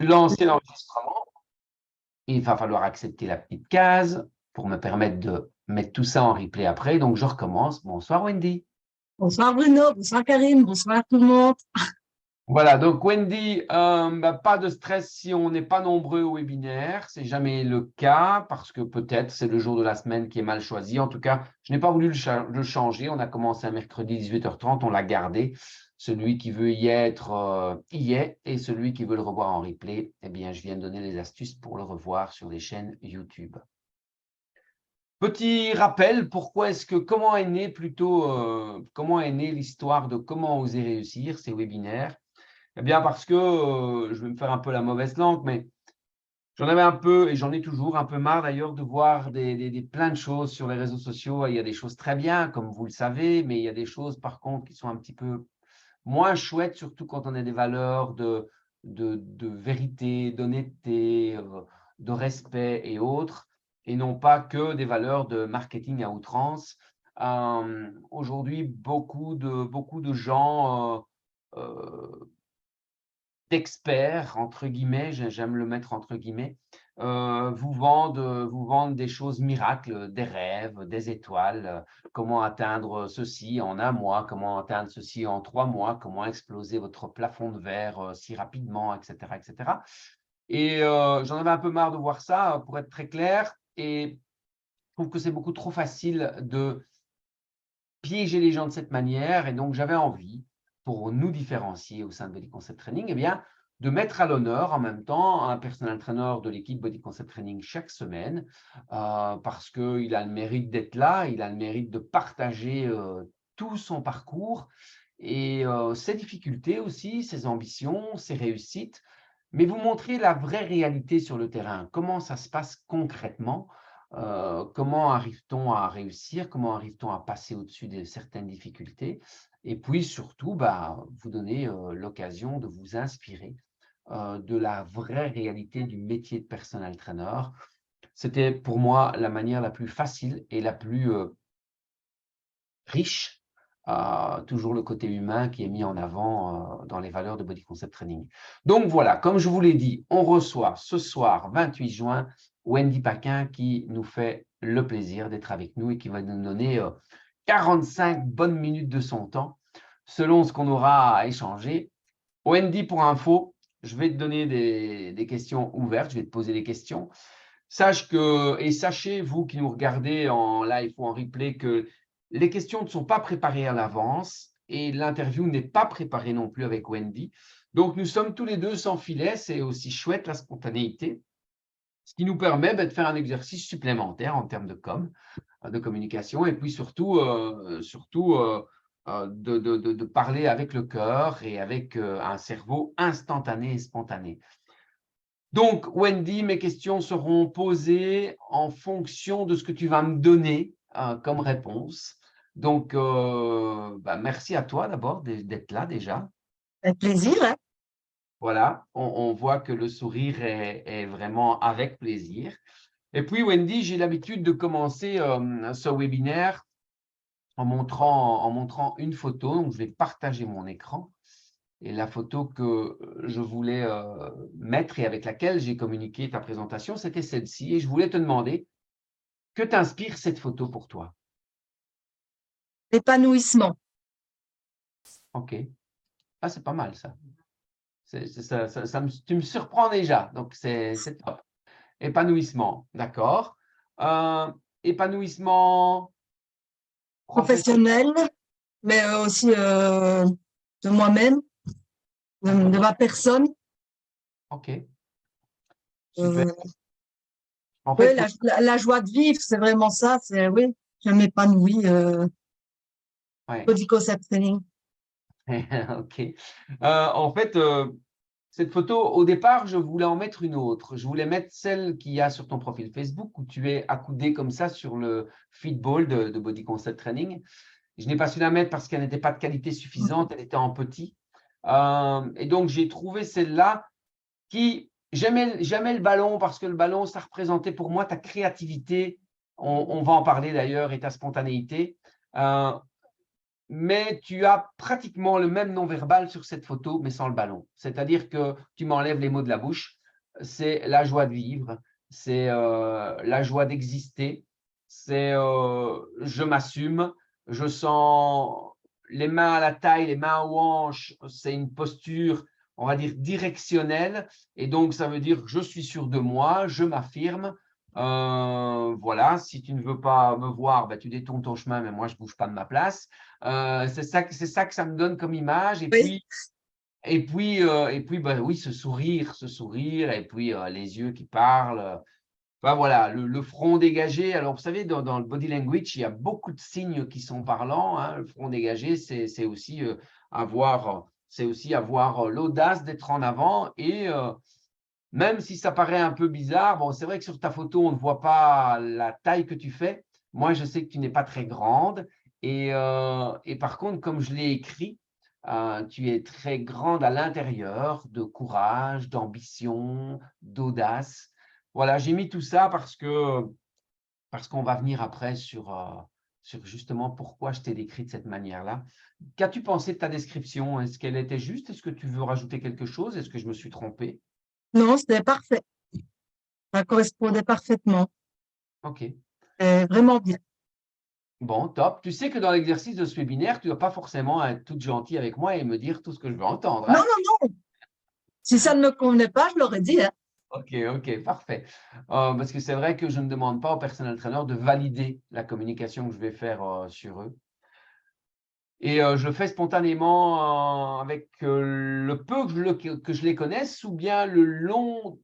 lancer l'enregistrement. Il va falloir accepter la petite case pour me permettre de mettre tout ça en replay après. Donc, je recommence. Bonsoir, Wendy. Bonsoir Bruno, bonsoir Karine, bonsoir tout le monde. Voilà, donc Wendy, pas de stress si on n'est pas nombreux au webinaire. C'est jamais le cas parce que peut-être c'est le jour de la semaine qui est mal choisi. En tout cas, je n'ai pas voulu le changer. On a commencé un mercredi 18h30, on l'a gardé. Celui qui veut y être, y est. Et celui qui veut le revoir en replay, eh bien, je viens de donner les astuces pour le revoir sur les chaînes YouTube. Petit rappel, comment est née l'histoire de comment oser réussir ces webinaires? Eh bien, parce que je vais me faire un peu la mauvaise langue, mais j'en avais un peu, et j'en ai toujours un peu marre d'ailleurs de voir plein de choses sur les réseaux sociaux. Il y a des choses très bien, comme vous le savez, mais il y a des choses par contre qui sont un petit peu moins chouettes, surtout quand on a des valeurs de vérité, d'honnêteté, de respect et autres, et non pas que des valeurs de marketing à outrance. Aujourd'hui, beaucoup de gens d'experts, entre guillemets, j'aime le mettre entre guillemets, vous vendent des choses miracles, des rêves, des étoiles, comment atteindre ceci en 1 mois, comment atteindre ceci en 3 mois, comment exploser votre plafond de verre si rapidement, etc., etc. Et j'en avais un peu marre de voir ça, pour être très clair, et je trouve que c'est beaucoup trop facile de piéger les gens de cette manière. Et donc, j'avais envie, pour nous différencier au sein de Body Concept Training, eh bien, de mettre à l'honneur en même temps un personal trainer de l'équipe Body Concept Training chaque semaine, parce qu'il a le mérite d'être là, il a le mérite de partager tout son parcours et ses difficultés aussi, ses ambitions, ses réussites, mais vous montrer la vraie réalité sur le terrain, comment ça se passe concrètement. Comment arrive-t-on à réussir? Comment arrive-t-on à passer au-dessus de certaines difficultés? Et puis surtout, vous donner l'occasion de vous inspirer de la vraie réalité du métier de personal trainer. C'était pour moi la manière la plus facile et la plus riche, toujours le côté humain qui est mis en avant dans les valeurs de Body Concept Training. Donc voilà, comme je vous l'ai dit, on reçoit ce soir, 28 juin, Wendy Paquin qui nous fait le plaisir d'être avec nous et qui va nous donner 45 bonnes minutes de son temps, selon ce qu'on aura à échanger. Wendy, pour info, je vais te donner des questions ouvertes, je vais te poser des questions. Sachez, vous qui nous regardez en live ou en replay, que les questions ne sont pas préparées à l'avance et l'interview n'est pas préparée non plus avec Wendy. Donc, nous sommes tous les deux sans filet, c'est aussi chouette la spontanéité, ce qui nous permet de faire un exercice supplémentaire en termes de communication et puis surtout de parler avec le cœur et avec un cerveau instantané et spontané. Donc, Wendy, mes questions seront posées en fonction de ce que tu vas me donner comme réponse. Donc, merci à toi d'abord d'être là déjà. Avec plaisir. Hein. Voilà, on voit que le sourire est vraiment avec plaisir. Et puis, Wendy, j'ai l'habitude de commencer ce webinaire en montrant une photo. Donc, je vais partager mon écran. Et la photo que je voulais mettre et avec laquelle j'ai communiqué ta présentation, c'était celle-ci. Et je voulais te demander, que t'inspire cette photo pour toi? L'épanouissement. OK. Ah, c'est pas mal ça. Tu me surprends déjà, donc c'est top. Épanouissement, d'accord. Épanouissement professionnel. Professionnel, mais aussi de moi-même, de ma personne. OK, super. En Oui, fait, la joie de vivre, c'est vraiment ça. C'est oui, je m'épanouis. ouais. Body Concept Training. OK. En fait, cette photo, au départ, je voulais en mettre une autre. Je voulais mettre celle qu'il y a sur ton profil Facebook où tu es accoudé comme ça sur le feedball de Body Concept Training. Je n'ai pas su la mettre parce qu'elle n'était pas de qualité suffisante, elle était en petit. Et donc, j'ai trouvé celle-là qui, j'aimais le ballon parce que le ballon, ça représentait pour moi ta créativité. On va en parler d'ailleurs et ta spontanéité. mais tu as pratiquement le même non-verbal sur cette photo, mais sans le ballon. C'est-à-dire que tu m'enlèves les mots de la bouche. C'est la joie de vivre, c'est la joie d'exister, c'est je m'assume, je sens les mains à la taille, les mains aux hanches, c'est une posture, on va dire, directionnelle. Et donc, ça veut dire que je suis sûr de moi, je m'affirme. Voilà, si tu ne veux pas me voir, ben, tu détournes ton chemin, mais moi, je ne bouge pas de ma place. C'est ça que ça me donne comme image. Oui, Et puis bah, oui, ce sourire, et puis les yeux qui parlent. Enfin, voilà, le front dégagé. Alors, vous savez, dans le body language, il y a beaucoup de signes qui sont parlants, hein. Le front dégagé, c'est aussi avoir l'audace d'être en avant. Et même si ça paraît un peu bizarre, bon, c'est vrai que sur ta photo, on ne voit pas la taille que tu fais. Moi, je sais que tu n'es pas très grande. Et par contre, comme je l'ai écrit, tu es très grande à l'intérieur, de courage, d'ambition, d'audace. Voilà, j'ai mis tout ça parce qu'on va venir après sur justement pourquoi je t'ai décrit de cette manière-là. Qu'as-tu pensé de ta description? Est-ce qu'elle était juste? Est-ce que tu veux rajouter quelque chose? Est-ce que je me suis trompé? non, c'était parfait. Ça correspondait parfaitement. Ok. C'est vraiment bien. Bon, top. Tu sais que dans l'exercice de ce webinaire, tu ne dois pas forcément être toute gentille avec moi et me dire tout ce que je veux entendre, Non, hein. non, non. Si ça ne me convenait pas, je l'aurais dit, hein. Ok, ok, parfait. Parce que c'est vrai que je ne demande pas au personnel trainer de valider la communication que je vais faire sur eux. Et je le fais spontanément avec le peu que je les connaisse ou bien le long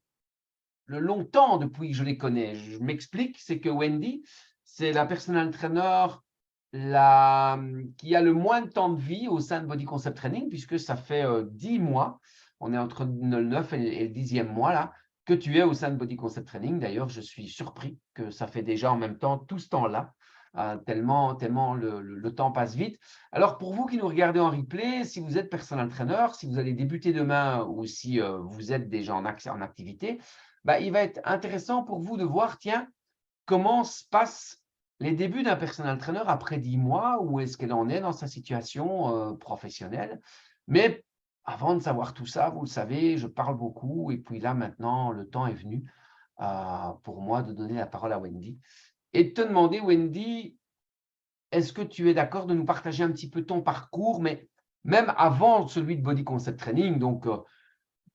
temps depuis que je les connais. Je m'explique, c'est que Wendy, c'est la personal trainer qui a le moins de temps de vie au sein de Body Concept Training, puisque ça fait 10 mois, on est entre le 9 et le 10e mois là, que tu es au sein de Body Concept Training. D'ailleurs, je suis surpris que ça fait déjà en même temps tout ce temps-là, tellement le temps passe vite. Alors, pour vous qui nous regardez en replay, si vous êtes personal trainer, si vous allez débuter demain ou si vous êtes déjà en activité, bah, il va être intéressant pour vous de voir, tiens, comment se passent les débuts d'un personal trainer après 10 mois, où est-ce qu'elle en est dans sa situation professionnelle. Mais avant de savoir tout ça, vous le savez, je parle beaucoup, et puis là, maintenant, le temps est venu pour moi de donner la parole à Wendy et de te demander, Wendy, est-ce que tu es d'accord de nous partager un petit peu ton parcours, mais même avant celui de Body Concept Training, donc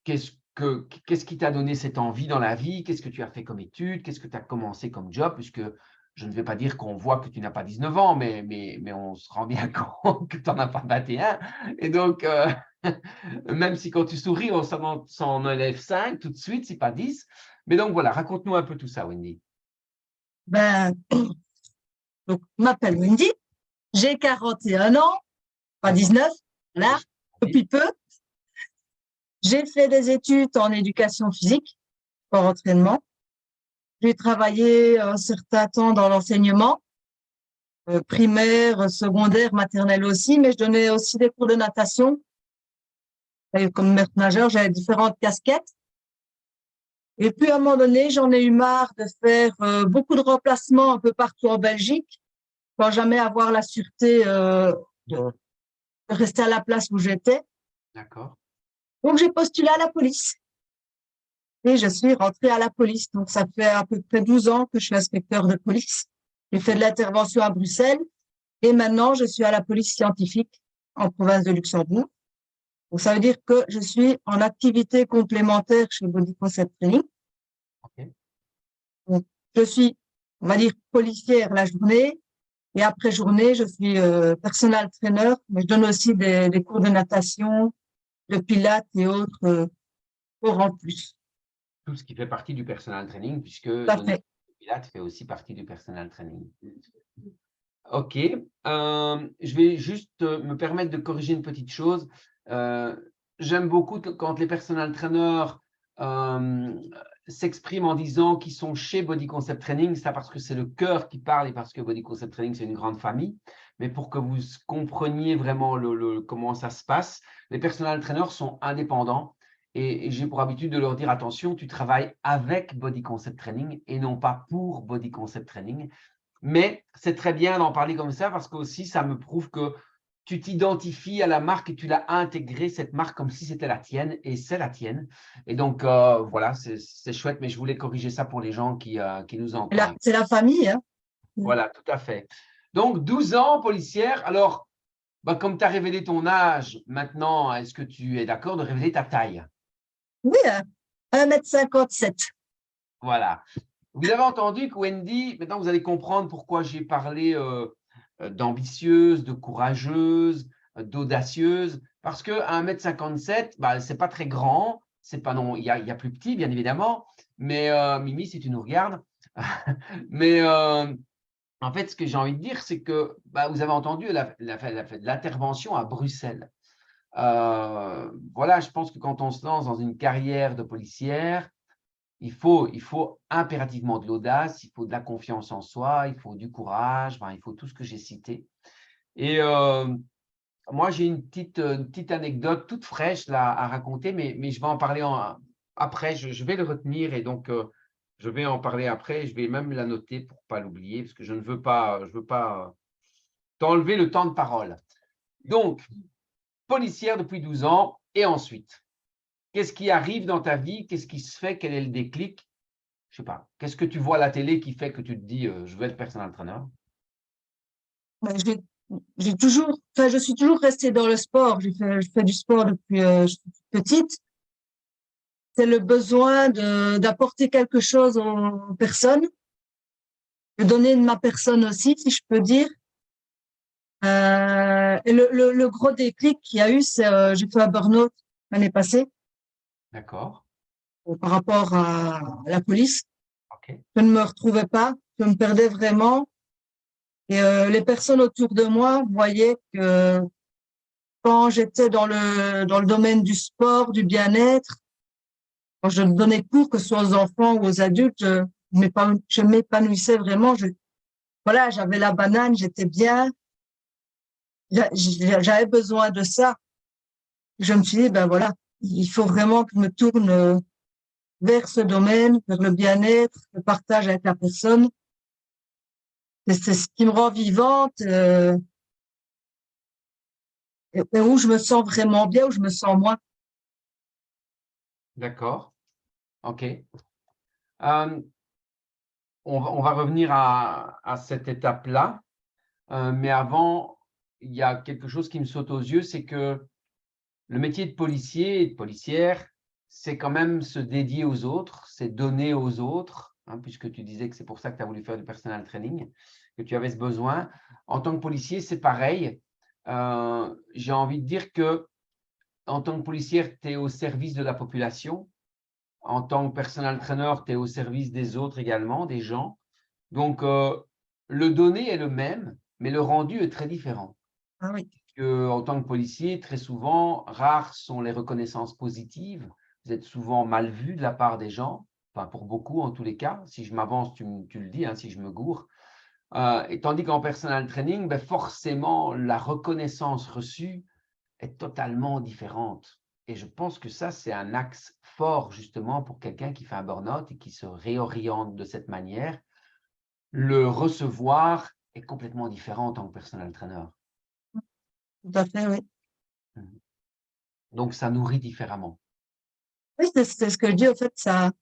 qu'est-ce qui t'a donné cette envie dans la vie? Qu'est-ce que tu as fait comme études? Qu'est-ce que tu as commencé comme job? Puisque je ne vais pas dire qu'on voit que tu n'as pas 19 ans, mais on se rend bien compte que tu n'en as pas 21. Et donc, même si quand tu souris, on s'en enlève 5 tout de suite, si pas 10. Mais donc voilà, raconte-nous un peu tout ça, Wendy. Ben, donc, je m'appelle Wendy, j'ai 41 ans, pas D'accord. 19, là, depuis peu. J'ai fait des études en éducation physique, sport entraînement. J'ai travaillé un certain temps dans l'enseignement, primaire, secondaire, maternelle aussi, mais je donnais aussi des cours de natation. Et comme maître nageur, j'avais différentes casquettes. Et puis, à un moment donné, j'en ai eu marre de faire beaucoup de remplacements un peu partout en Belgique, sans jamais avoir la sûreté de rester à la place où j'étais. D'accord. Donc, j'ai postulé à la police. Et je suis rentrée à la police. Donc, ça fait à peu près 12 ans que je suis inspecteur de police. J'ai fait de l'intervention à Bruxelles. Et maintenant, je suis à la police scientifique en province de Luxembourg. Donc, ça veut dire que je suis en activité complémentaire chez Body Concept Training. Ok. Donc, je suis, on va dire, policière la journée. Et après journée, je suis personal trainer, mais je donne aussi des cours de natation, de pilates et autres cours en plus. Tout ce qui fait partie du personal training, puisque Tout à donner fait. des pilates fait aussi partie du personal training. Ok, je vais juste me permettre de corriger une petite chose. J'aime beaucoup quand les personal trainers s'expriment en disant qu'ils sont chez Body Concept Training, ça parce que c'est le cœur qui parle et parce que Body Concept Training, c'est une grande famille. Mais pour que vous compreniez vraiment comment ça se passe, les personal trainers sont indépendants et j'ai pour habitude de leur dire, attention, tu travailles avec Body Concept Training et non pas pour Body Concept Training. Mais c'est très bien d'en parler comme ça parce que aussi ça me prouve que tu t'identifies à la marque et tu l'as intégré, cette marque, comme si c'était la tienne, et c'est la tienne. Et donc, voilà, c'est chouette, mais je voulais corriger ça pour les gens qui nous entendent. C'est la famille, hein. Voilà, tout à fait. Donc, 12 ans, policière. Alors, bah, comme tu as révélé ton âge, maintenant, est-ce que tu es d'accord de révéler ta taille? Oui, hein. 1,57 m. Voilà. Vous avez entendu que Wendy, maintenant vous allez comprendre pourquoi j'ai parlé d'ambitieuse, de courageuse, d'audacieuse, parce que 1,57 m, bah, ce n'est pas très grand, c'est pas non, il y a plus petit, bien évidemment, mais Mimi, si tu nous regardes, mais en fait, ce que j'ai envie de dire, c'est que bah, vous avez entendu l'intervention à Bruxelles. Voilà, je pense que quand on se lance dans une carrière de policière, il faut impérativement de l'audace, il faut de la confiance en soi, il faut du courage, enfin, il faut tout ce que j'ai cité. Et moi, j'ai une petite anecdote toute fraîche là, à raconter, mais je vais en parler après, je vais le retenir et donc je vais en parler après. Je vais même la noter pour ne pas l'oublier, parce que je ne veux pas, t'enlever le temps de parole. Donc, policière depuis 12 ans, et ensuite, qu'est-ce qui arrive dans ta vie? Qu'est-ce qui se fait? Quel est le déclic? Je sais pas, qu'est-ce que tu vois à la télé qui fait que tu te dis je veux être personal trainer? Ben, j'ai toujours, enfin, je suis toujours restée dans le sport. Je fais du sport depuis je suis petite. C'est le besoin d'apporter quelque chose aux personnes, de donner de ma personne aussi, si je peux dire. Et le gros déclic qu'il y a eu, c'est j'ai fait un burn-out l'année passée D'accord, par rapport à la police. ok, Je ne me retrouvais pas, je me perdais vraiment. Et les personnes autour de moi voyaient que quand j'étais dans le domaine du sport, du bien-être, quand je donnais cours, que ce soit aux enfants ou aux adultes, je m'épanouissais vraiment. Voilà, j'avais la banane, j'étais bien. J'avais besoin de ça. Je me suis dit, ben voilà, il faut vraiment que je me tourne vers ce domaine, vers le bien-être, le partage avec la personne. C'est ce qui me rend vivante et où je me sens vraiment bien, où je me sens moi. d'accord, ok. On va revenir à cette étape-là, mais avant, il y a quelque chose qui me saute aux yeux, c'est que le métier de policier et de policière, c'est quand même se dédier aux autres, c'est donner aux autres, hein, puisque tu disais que c'est pour ça que tu as voulu faire du personal training, que tu avais ce besoin. En tant que policier, c'est pareil. J'ai envie de dire que en tant que policière, tu es au service de la population. En tant que personal trainer, tu es au service des autres également, des gens. Donc, le donné est le même, mais le rendu est très différent. Ah oui. En tant que policier, très souvent, rares sont les reconnaissances positives. Vous êtes souvent mal vu de la part des gens, enfin pour beaucoup en tous les cas. Si je m'avance, tu le dis, hein, si je me gourre. Et tandis qu'en personal training, ben forcément, la reconnaissance reçue est totalement différente. Et je pense que ça, c'est un axe fort justement pour quelqu'un qui fait un burn-out et qui se réoriente de cette manière. Le recevoir est complètement différent en tant que personal trainer. Tout à fait, oui. Donc, ça nourrit différemment. Oui, c'est ce que je dis, en fait, ça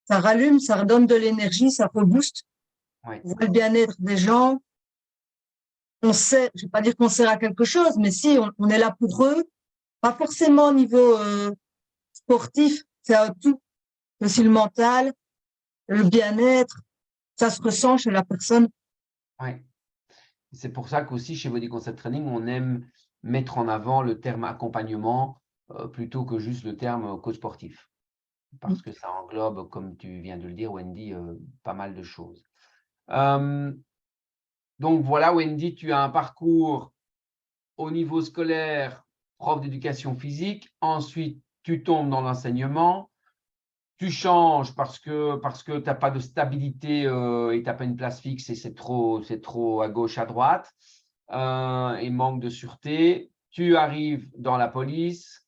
rallume, ça redonne de l'énergie, ça rebooste. Oui, On voit le bien-être des gens. On sait, je vais pas dire qu'on sert à quelque chose, mais si, on est là pour eux. Pas forcément au niveau sportif, c'est à tout. Aussi le mental, le bien-être, ça se ressent chez la personne. oui. C'est pour ça qu'aussi chez Body Concept Training, on aime mettre en avant le terme accompagnement plutôt que juste le terme coach sportif. Parce que ça englobe, comme tu viens de le dire, Wendy, pas mal de choses. Donc voilà, Wendy, tu as un parcours au niveau scolaire, prof d'éducation physique. Ensuite, tu tombes dans l'enseignement. Tu changes parce que tu n'as pas de stabilité et tu n'as pas une place fixe et c'est trop à gauche, à droite et manque de sûreté. Tu arrives dans la police.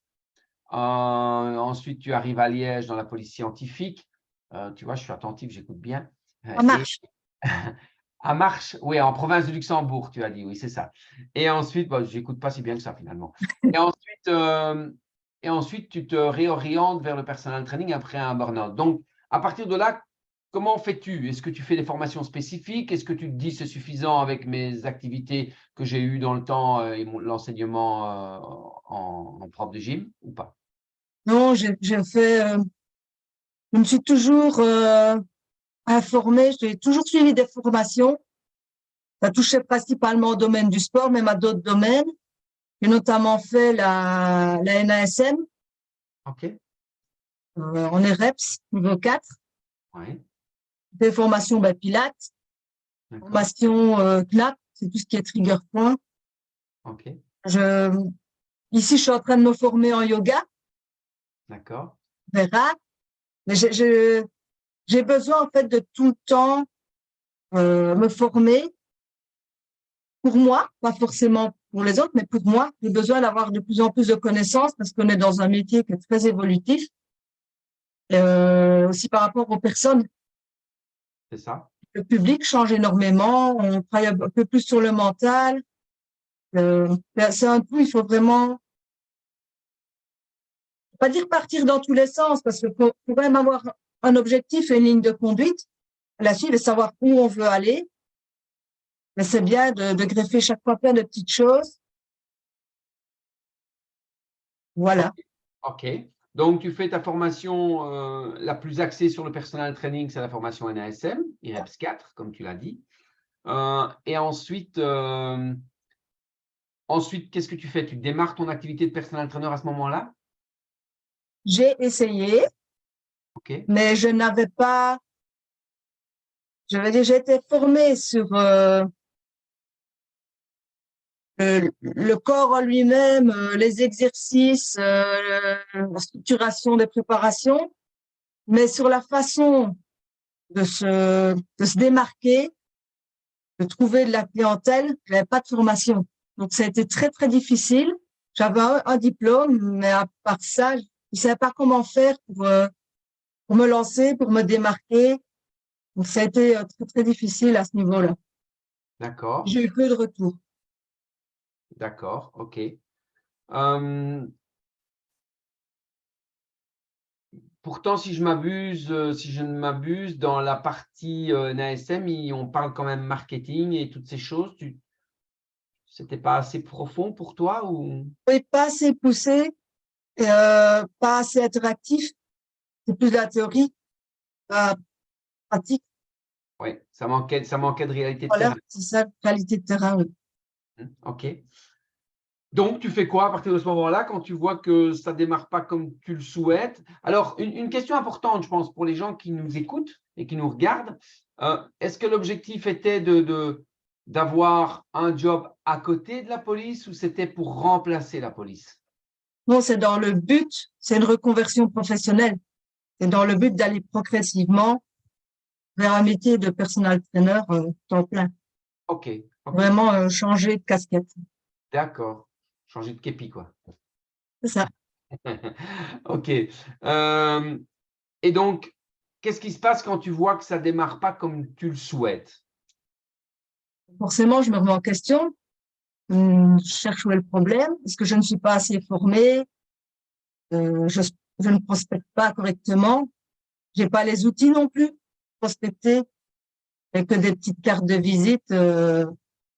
Ensuite, tu arrives à Liège dans la police scientifique. Tu vois, je suis attentif, j'écoute bien. Ça Et marche. À Marche, oui, en province de Luxembourg, tu as dit, oui, c'est ça. Et ensuite, bon, j'écoute pas si bien que ça finalement. Et ensuite, tu te réorientes vers le personal training après un burn-out. Donc, à partir de là, comment fais-tu? Est-ce que tu fais des formations spécifiques? Est-ce que tu te dis c'est suffisant avec mes activités que j'ai eues dans le temps et l'enseignement en prof de gym ou pas? Non, je me suis toujours informée, j'ai toujours suivi des formations. Ça touchait principalement au domaine du sport, même à d'autres domaines. J'ai notamment fait la NASM OK, en EREPS, niveau 4, oui, des formations Pilates, d'accord, formation CNAP, c'est tout ce qui est trigger point. OK, Je, ici, je suis en train de me former en yoga, d'accord, on verra. Mais j'ai besoin en fait de tout le temps me former pour moi, pas forcément pour les autres, mais pour moi. J'ai besoin d'avoir de plus en plus de connaissances parce qu'on est dans un métier qui est très évolutif. Aussi par rapport aux personnes. c'est ça. Le public change énormément, on travaille un peu plus sur le mental. C'est un tout, il faut vraiment, pas dire partir dans tous les sens, parce qu'il faut quand même avoir un objectif et une ligne de conduite, la suite et savoir où on veut aller. Mais c'est bien de greffer chaque fois plein de petites choses. OK. Voilà. OK. Donc, tu fais ta formation la plus axée sur le personal training, c'est la formation NASM, IREPS 4, comme tu l'as dit. Et ensuite, qu'est-ce que tu fais? Tu démarres ton activité de personal trainer à ce moment-là? J'ai essayé, OK. mais je n'avais pas, je veux dire, j'ai été formée sur le corps en lui-même, les exercices, la structuration des préparations, mais sur la façon de se démarquer, de trouver de la clientèle, je n'avais pas de formation. Donc, ça a été très, très difficile. J'avais un diplôme, mais à part ça, je ne savais pas comment faire pour me lancer, pour me démarquer. Donc, ça a été très, très difficile à ce niveau-là. D'accord. J'ai eu peu de retours. D'accord. OK. Euh, Pourtant, si je ne m'abuse, dans la partie NASM, on parle quand même marketing et toutes ces choses. C'était pas assez profond pour toi ou? Oui, pas assez poussé, pas assez interactif. C'est plus de la théorie, pas pratique. Oui, ça manquait de réalité de Voilà, terrain. c'est ça, qualité de terrain, oui. OK. Donc, tu fais quoi à partir de ce moment-là quand tu vois que ça démarre pas comme tu le souhaites? Alors, une question importante, je pense, pour les gens qui nous écoutent et qui nous regardent, est-ce que l'objectif était d'avoir un job à côté de la police ou c'était pour remplacer la police? Non, c'est dans le but, c'est une reconversion professionnelle. C'est dans le but d'aller progressivement vers un métier de personal trainer temps plein. OK, OK, Vraiment changer de casquette. d'accord. Changer de képi, quoi. C'est ça. OK. Euh, et donc, qu'est-ce qui se passe quand tu vois que ça démarre pas comme tu le souhaites? Forcément, je me remets en question. Je cherche où est le problème. Est-ce que je ne suis pas assez formée? Je ne prospecte pas correctement. J'ai pas les outils non plus pour prospecter. Et que des petites cartes de visite.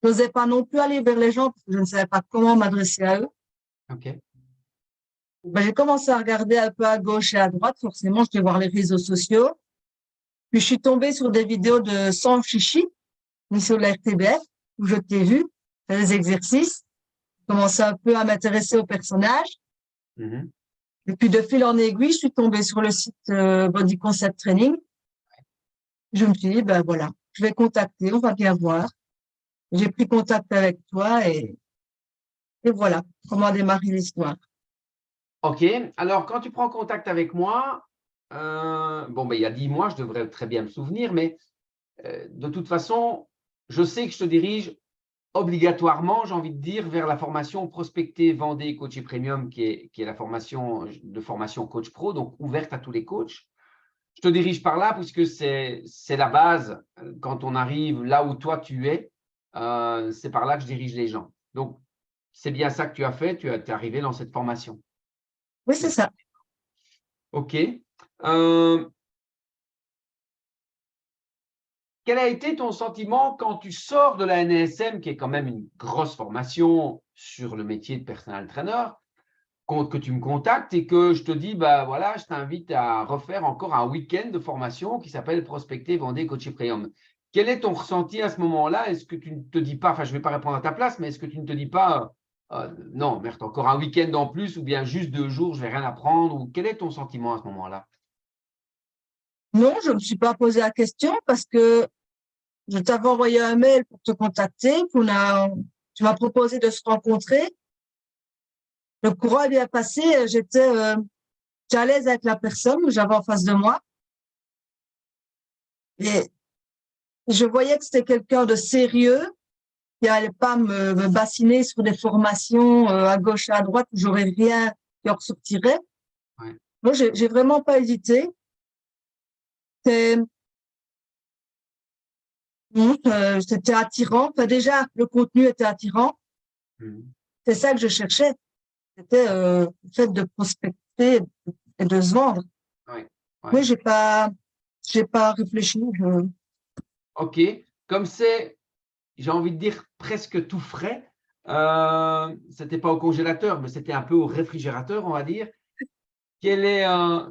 Je n'osais pas non plus aller vers les gens parce que je ne savais pas comment m'adresser à eux. OK. Ben, j'ai commencé à regarder un peu à gauche et à droite. Forcément, je vais voir les réseaux sociaux. Puis, je suis tombée sur des vidéos de Sam Chichi, mis sur la RTBF, où je t'ai vu faire des exercices. J'ai commencé un peu à m'intéresser au personnage. Mhm. Et puis, de fil en aiguille, je suis tombée sur le site Body Concept Training. Je me suis dit, ben voilà, je vais contacter, on va bien voir. J'ai pris contact avec toi et voilà comment a démarré l'histoire. OK. Alors, quand tu prends contact avec moi, bon, ben, il y a 10 mois, je devrais très bien me souvenir, mais de toute façon, je sais que je te dirige obligatoirement, j'ai envie de dire, vers la formation Prospecter, Vendez, Coacher Premium, qui est la formation de formation Coach Pro, donc ouverte à tous les coachs. je te dirige par là puisque c'est la base. Quand on arrive là où toi tu es, c'est par là que je dirige les gens. Donc, c'est bien ça que tu as fait. Tu es arrivé dans cette formation. Oui, c'est ça. OK. Quel a été ton sentiment quand tu sors de la NSM, qui est quand même une grosse formation sur le métier de personal trainer, que tu me contactes et que je te dis, bah voilà, je t'invite à refaire encore un week-end de formation qui s'appelle Prospecter, Vendez, Coacher Premium. Quel est ton ressenti à ce moment-là? Est-ce que tu ne te dis pas, enfin je ne vais pas répondre à ta place, mais est-ce que tu ne te dis pas, non, merde, encore un week-end en plus ou bien juste 2 jours, je ne vais rien apprendre, ou quel est ton sentiment à ce moment-là? Non, je ne me suis pas posé la question parce que je t'avais envoyé un mail pour te contacter. Tu m'as proposé de se rencontrer. Le courant est bien passé. J'étais à l'aise avec la personne que j'avais en face de moi. Et je voyais que c'était quelqu'un de sérieux qui allait pas me bassiner sur des formations à gauche et à droite où j'aurais rien qui en ressortirait. Ouais. Moi, j'ai vraiment pas hésité. C'était attirant. Enfin, déjà, le contenu était attirant. Mhm. C'est ça que je cherchais. C'était le fait de prospecter et de se vendre. Ouais. Ouais. Oui, j'ai pas réfléchi. OK. Comme c'est, j'ai envie de dire, presque tout frais, c'était pas au congélateur, mais c'était un peu au réfrigérateur, on va dire. Qu'est-ce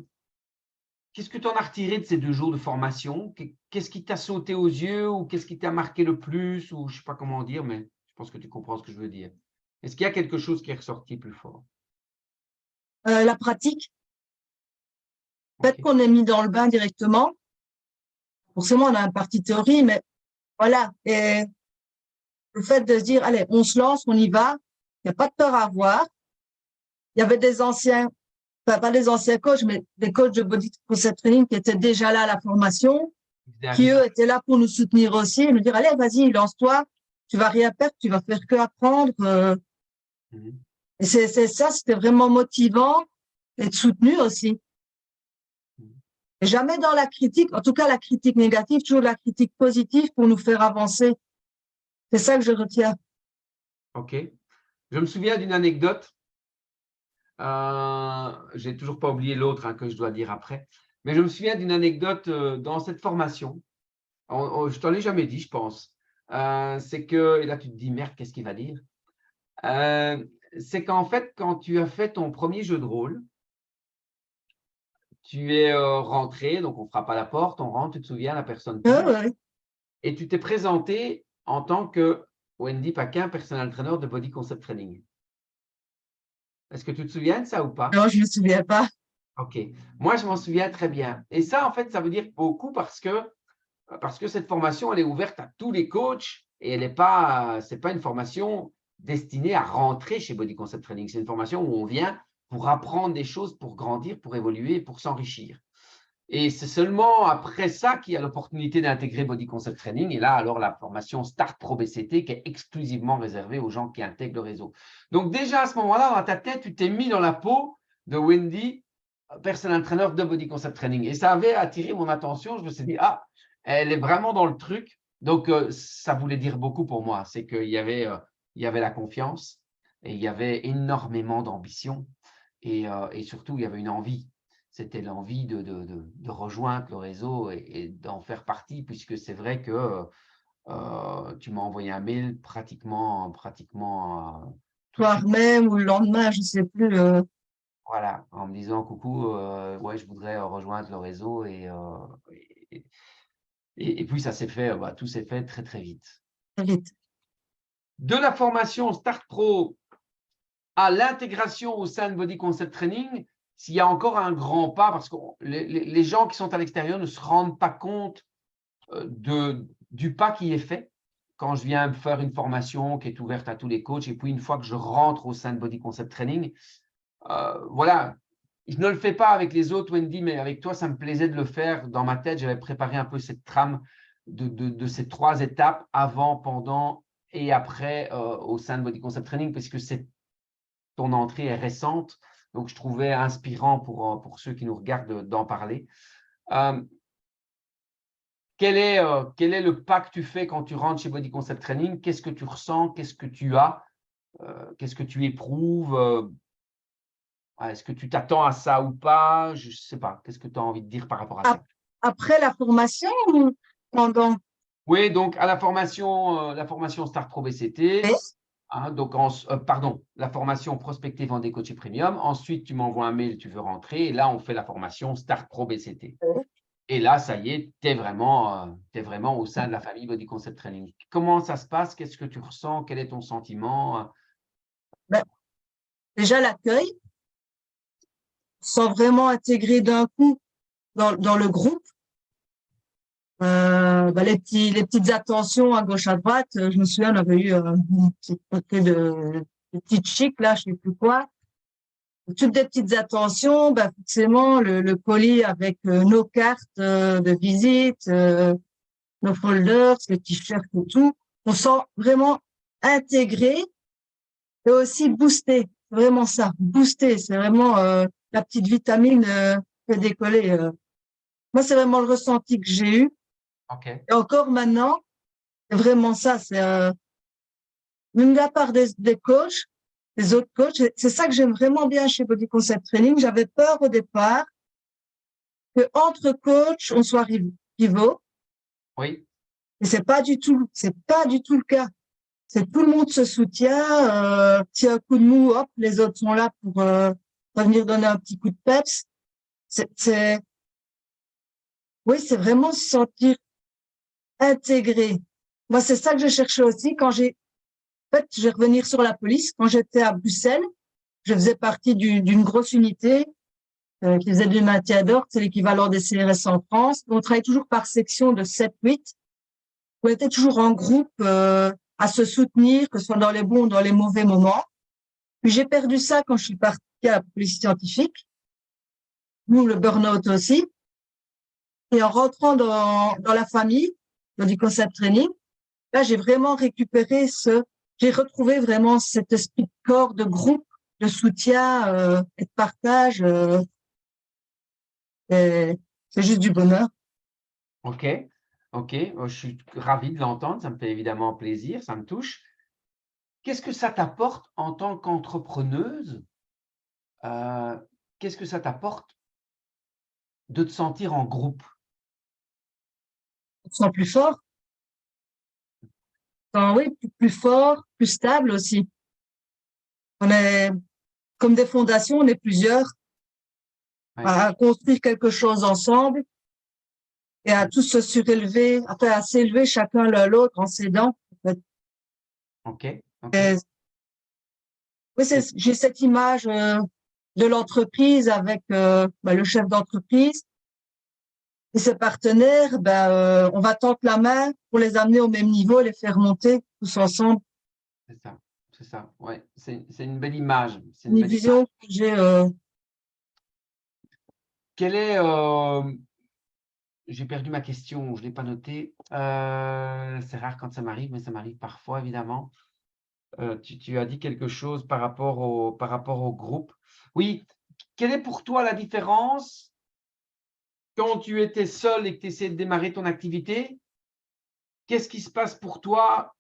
que tu en as retiré de ces 2 jours de formation? Qu'est-ce qui t'a sauté aux yeux ou qu'est-ce qui t'a marqué le plus? Ou je ne sais pas comment dire, mais je pense que tu comprends ce que je veux dire. Est-ce qu'il y a quelque chose qui est ressorti plus fort? La pratique, le fait OK. qu'on est mis dans le bain directement. Forcément, on a une partie théorie, mais voilà. Et le fait de se dire, allez, on se lance, on y va. Il n'y a pas de peur à avoir. Il y avait des anciens, enfin, pas des anciens coachs, mais des coachs de body concept training qui étaient déjà là à la formation, qui eux étaient là pour nous soutenir aussi et nous dire, allez, vas-y, lance-toi. Tu vas rien perdre, tu vas faire que apprendre. Mhm. Et c'est ça, c'était vraiment motivant et soutenu aussi. Mhm. Et jamais dans la critique, en tout cas la critique négative, toujours la critique positive pour nous faire avancer. C'est ça que je retiens. OK. Je me souviens d'une anecdote. J'ai toujours pas oublié l'autre que je dois dire après. Mais je me souviens d'une anecdote dans cette formation. Je t'en ai jamais dit, je pense. C'est que, et là tu te dis, merde, qu'est-ce qu'il va dire? C'est qu'en fait, quand tu as fait ton premier jeu de rôle, tu es rentré, donc on ne frappe à la porte, on rentre, tu te souviens, la personne t'ouvre, Ouais. et tu t'es présenté en tant que Wendy Paquin, personal trainer de Body Concept Training. Est-ce que tu te souviens de ça ou pas? Non, je me souviens pas. OK. Moi, je m'en souviens très bien. Et ça, en fait, ça veut dire beaucoup parce que cette formation, elle est ouverte à tous les coachs et elle n'est pas, c'est pas une formation destinée à rentrer chez Body Concept Training. C'est une formation où on vient pour apprendre des choses, pour grandir, pour évoluer, pour s'enrichir. Et c'est seulement après ça qu'il y a l'opportunité d'intégrer Body Concept Training. Et là, alors, la formation Start Pro BCT qui est exclusivement réservée aux gens qui intègrent le réseau. Donc, déjà à ce moment-là, dans ta tête, tu t'es mis dans la peau de Wendy, personal trainer de Body Concept Training. Et ça avait attiré mon attention. Je me suis dit, ah, elle est vraiment dans le truc. Donc, ça voulait dire beaucoup pour moi. C'est qu'il y avait la confiance et il y avait énormément d'ambition et surtout, il y avait une envie. C'était l'envie de rejoindre le réseau et d'en faire partie, puisque c'est vrai que tu m'as envoyé un mail pratiquement tout de Soir suite. même ou le lendemain, je sais plus. Voilà, en me disant coucou, ouais, je voudrais rejoindre le réseau et, et puis ça s'est fait, tout s'est fait très très vite. Très vite. De la formation Start Pro à l'intégration au sein de Body Concept Training, s'il y a encore un grand pas, parce que les gens qui sont à l'extérieur ne se rendent pas compte du pas qui est fait quand je viens faire une formation qui est ouverte à tous les coachs et puis une fois que je rentre au sein de Body Concept Training, voilà, je ne le fais pas avec les autres, Wendy, mais avec toi, ça me plaisait de le faire. Dans ma tête, j'avais préparé un peu cette trame de ces 3 étapes avant, pendant et après au sein de Body Concept Training, puisque ton entrée est récente. Donc, je trouvais inspirant pour ceux qui nous regardent d'en parler. Euh, quel est le pas que tu fais quand tu rentres chez Body Concept Training? Qu'est-ce que tu ressens? Qu'est-ce que tu as? Qu'est-ce que tu éprouves? Est-ce que tu t'attends à ça ou pas? Je ne sais pas. Qu'est-ce que tu as envie de dire par rapport à ça? Après la formation ou pendant? Oui, donc à la formation Start Pro BCT, Oui. hein, donc pardon, la formation Prospecter, Vendre, Coacher Premium. Ensuite, tu m'envoies un mail, tu veux rentrer. Et là, on fait la formation Start Pro BCT. Et là, ça y est, tu es vraiment au sein de la famille Body Concept Training. Comment ça se passe? Qu'est-ce que tu ressens? Quel est ton sentiment? Ben, déjà l'accueil, sans vraiment intégrer d'un coup dans le groupe. Les petites attentions à gauche à droite. Je me souviens, on avait eu une petite côté de petite chic là, je sais plus quoi. Toutes des petites attentions, forcément le colis avec nos cartes de visite, nos folders, les t-shirts et tout. On sent vraiment intégré et aussi boosté. C'est vraiment ça, boosté. C'est vraiment la petite vitamine fait décoller. Moi, c'est vraiment le ressenti que j'ai eu. OK. Et encore maintenant, c'est vraiment ça. C'est même de la part des coachs, des autres coachs. C'est ça que j'aime vraiment bien chez Body Concept Training. J'avais peur au départ que entre coachs, on soit rivaux. Oui. Et c'est pas du tout le cas. C'est tout le monde se soutient. Petit un coup de mou, hop, les autres sont là pour venir donner un petit coup de peps. Oui, c'est vraiment se sentir intégré. Moi, c'est ça que je cherchais aussi quand en fait, je vais revenir sur la police. Quand j'étais à Bruxelles, je faisais partie d'une grosse unité qui faisait du maintien d'ordre, c'est l'équivalent des CRS en France. On travaille toujours par section de 7-8. On était toujours en groupe à se soutenir, que ce soit dans les bons ou dans les mauvais moments. Puis j'ai perdu ça quand je suis partie à la police scientifique, ou le burn-out aussi. Et en rentrant dans la famille, dans du concept training, là, j'ai vraiment récupéré j'ai retrouvé vraiment cet esprit de corps, de groupe, de soutien et de partage. C'est juste du bonheur. OK. OK. Je suis ravi de l'entendre. Ça me fait évidemment plaisir. Ça me touche. Qu'est-ce que ça t'apporte en tant qu'entrepreneuse? Qu'est-ce que ça t'apporte de te sentir en groupe? On se sent plus fort. Oui, plus fort, plus stable aussi. On est comme des fondations, on est plusieurs Ouais. à construire quelque chose ensemble et à tous se surélever, enfin à s'élever chacun l'autre en s'aidant. En fait. OK. OK. Oui, j'ai cette image de l'entreprise avec le chef d'entreprise et ses partenaires. On va tendre la main pour les amener au même niveau, les faire monter tous ensemble. C'est ça. C'est ça. Ouais. C'est une belle image. C'est une Une belle image. vision que j'ai. Quelle est, j'ai perdu ma question, je ne l'ai pas notée. C'est rare quand ça m'arrive, mais ça m'arrive parfois, évidemment. Tu as dit quelque chose par rapport au groupe. Oui, quelle est pour toi la différence quand tu étais seul et que tu essaies de démarrer ton activité? Qu'est-ce qui se passe pour toi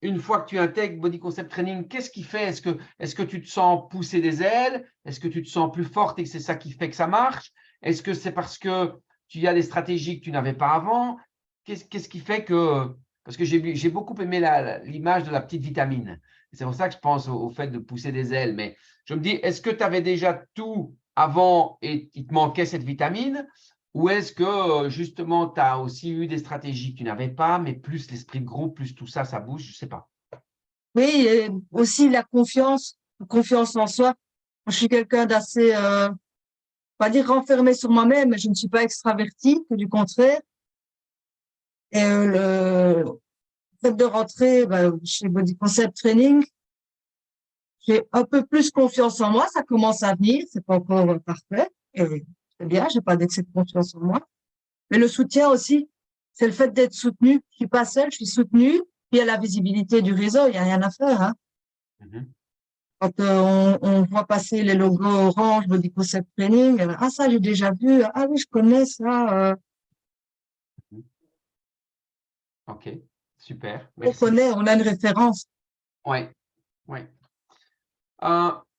une fois que tu intègres Body Concept Training? Qu'est-ce qui fait? Est-ce que tu te sens pousser des ailes? Est-ce que tu te sens plus forte et que c'est ça qui fait que ça marche? Est-ce que c'est parce que tu as des stratégies que tu n'avais pas avant? Qu'est-ce qui fait que… Parce que j'ai beaucoup aimé l'image de la petite vitamine. C'est pour ça que je pense au fait de pousser des ailes. Mais je me dis, est-ce que tu avais déjà tout avant et il te manquait cette vitamine? Ou est-ce que justement, tu as aussi eu des stratégies que tu n'avais pas, mais plus l'esprit de groupe, plus tout ça, ça bouge, je ne sais pas. Oui, et aussi la confiance en soi. Je suis quelqu'un d'assez, pas dire renfermé sur moi-même, mais je ne suis pas extravertie, que du contraire. Et le fait de rentrer chez Body Concept Training, j'ai un peu plus confiance en moi. Ça commence à venir, c'est pas encore parfait. Et c'est bien, j'ai pas d'excès de confiance en moi. Mais le soutien aussi, c'est le fait d'être soutenu. Je suis pas seule, je suis soutenue. Puis il y a la visibilité du réseau, il y a rien à faire. Hein. Mhm. Quand on voit passer les logos orange, Body Concept Training, ah ça j'ai déjà vu, ah oui je connais ça, Ok, super, on merci. connaît, on a une référence. Oui, oui.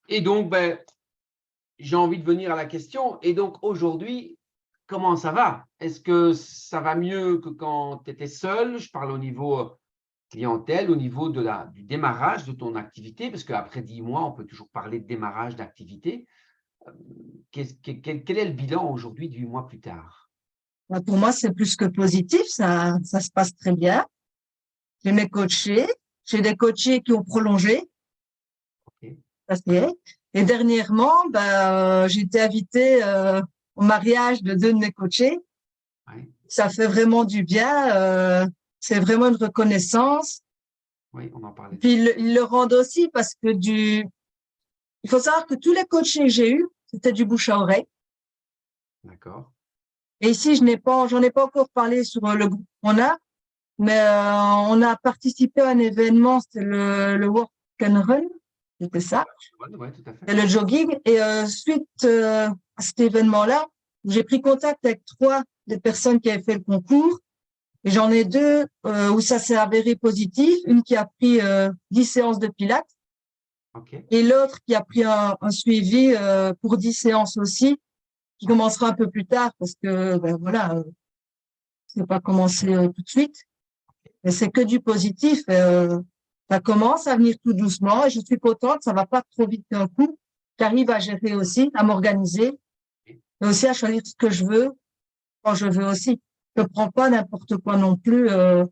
Et donc, ben, j'ai envie de venir à la question. Et donc, aujourd'hui, comment ça va? Est-ce que ça va mieux que quand tu étais seul? Je parle au niveau clientèle, au niveau du démarrage de ton activité, parce qu'après 10 mois, on peut toujours parler de démarrage d'activité. Quel est le bilan aujourd'hui, 8 mois plus tard? Bah, pour moi, c'est plus que positif, ça se passe très bien. J'ai mes coachés, j'ai des coachés qui ont prolongé, Ok, ça c'est vrai. Et dernièrement, j'ai été invitée au mariage de deux de mes coachés. ouais, Ça fait vraiment du bien, c'est vraiment une reconnaissance. oui, on en parlait tout Puis à l'heure. ils le rendent aussi parce que il faut savoir que tous les coachés que j'ai eus, c'était du bouche à oreille. D'accord. Et ici, j'en ai pas encore parlé sur le groupe qu'on a, mais on a participé à un événement, c'était le Work and Run, c'était ça, Ouais, ouais, tout à fait. et le jogging. Et suite à cet événement-là, j'ai pris contact avec trois des personnes qui avaient fait le concours. Et j'en ai deux où ça s'est avéré positif. Une qui a pris 10 séances de pilates Ok, et l'autre qui a pris un suivi pour 10 séances aussi, qui commencera un peu plus tard parce que ben voilà, c'est pas commencé tout de suite. Mais c'est que du positif. Ça commence à venir tout doucement et je suis contente. Ça va pas trop vite d'un coup. J'arrive à gérer aussi, à m'organiser et aussi à choisir ce que je veux quand je veux aussi. Je prends pas n'importe quoi non plus. ouais,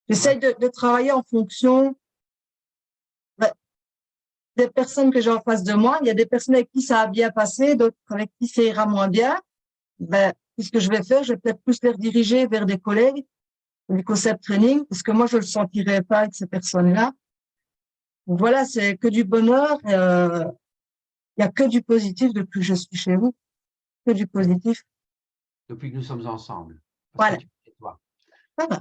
J'essaye de travailler en fonction ben, des personnes que j'ai en face de moi. Il y a des personnes avec qui ça a bien passé, d'autres avec qui ça ira moins bien. Ben, qu'est-ce que je vais faire? Je vais peut-être plus les rediriger vers des collègues du concept training parce que moi, je le sentirais pas avec ces personnes-là. Donc voilà, c'est que du bonheur. Il y a que du positif depuis que je suis chez vous. Que du ouais. positif. Depuis que nous sommes ensemble, parce que Voilà. tu es toi. Voilà.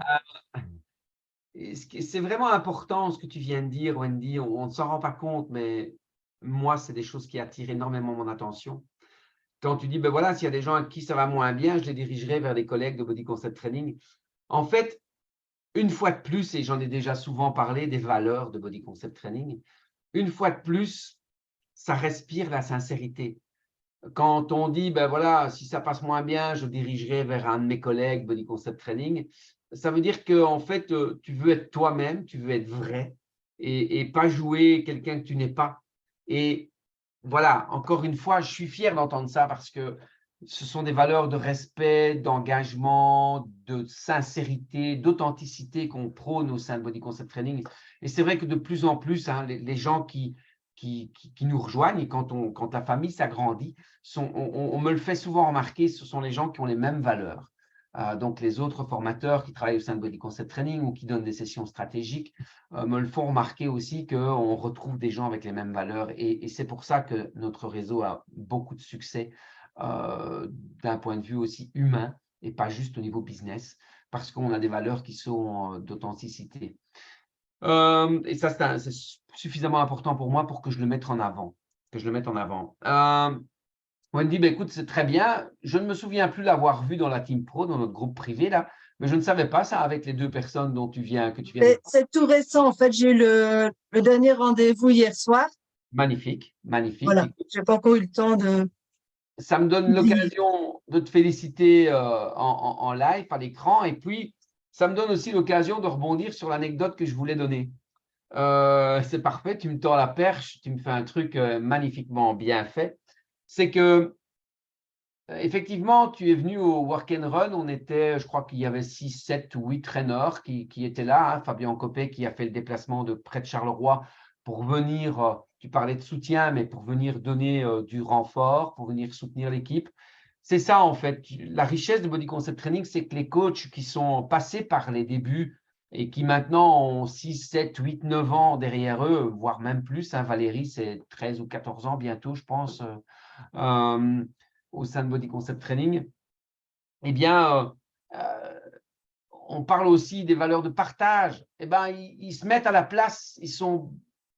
Et c'est vraiment important ce que tu viens de dire, Wendy. On ne s'en rend pas compte, mais moi, c'est des choses qui attirent énormément mon attention. Quand tu dis, ben voilà, s'il y a des gens à qui ça va moins bien, je les dirigerai vers des collègues de Body Concept Training. En fait, une fois de plus, et j'en ai déjà souvent parlé des valeurs de Body Concept Training, une fois de plus, ça respire la sincérité. Quand on dit, ben voilà, si ça passe moins bien, je dirigerai vers un de mes collègues Body Concept Training, ça veut dire que en fait, tu veux être toi-même, tu veux être vrai et pas jouer quelqu'un que tu n'es pas. Et voilà, encore une fois, je suis fier d'entendre ça parce que ce sont des valeurs de respect, d'engagement, de sincérité, d'authenticité qu'on prône au sein de Body Concept Training. Et c'est vrai que de plus en plus, hein, les gens qui nous rejoignent et quand la famille s'agrandit, on me le fait souvent remarquer, ce sont les gens qui ont les mêmes valeurs. Donc, les autres formateurs qui travaillent au sein de Body Concept Training ou qui donnent des sessions stratégiques me le font remarquer aussi qu'on retrouve des gens avec les mêmes valeurs. Et c'est pour ça que notre réseau a beaucoup de succès d'un point de vue aussi humain et pas juste au niveau business, parce qu'on a des valeurs qui sont d'authenticité. Et ça, c'est suffisamment important pour moi pour que je le mette en avant. Que je le mette en avant. Wendy, ben écoute, c'est très bien. Je ne me souviens plus l'avoir vu dans la Team Pro, dans notre groupe privé là, mais je ne savais pas ça avec les deux personnes que tu viens de. C'est tout récent. En fait, j'ai eu le dernier rendez-vous hier soir. Magnifique, magnifique. Voilà. Écoute, J'ai pas encore eu le temps de ça me donne publier. l'occasion de te féliciter en live, à l'écran, et puis ça me donne aussi l'occasion de rebondir sur l'anecdote que je voulais donner. C'est parfait, tu me tends la perche, tu me fais un truc magnifiquement bien fait. C'est que effectivement, tu es venu au Work and Run. On était, je crois qu'il y avait 6, 7 ou 8 traîneurs qui étaient là. Hein. Fabien Copé qui a fait le déplacement de près de Charleroi pour venir, tu parlais de soutien, mais pour venir donner du renfort, pour venir soutenir l'équipe. C'est ça, en fait. La richesse de Body Concept Training, c'est que les coachs qui sont passés par les débuts et qui maintenant ont 6, 7, 8, 9 ans derrière eux, voire même plus. Hein, Valérie, c'est 13 ou 14 ans bientôt, je pense. Euh, au sein de Body Concept Training, eh bien, on parle aussi des valeurs de partage. Eh ben, ils se mettent à la place, ils sont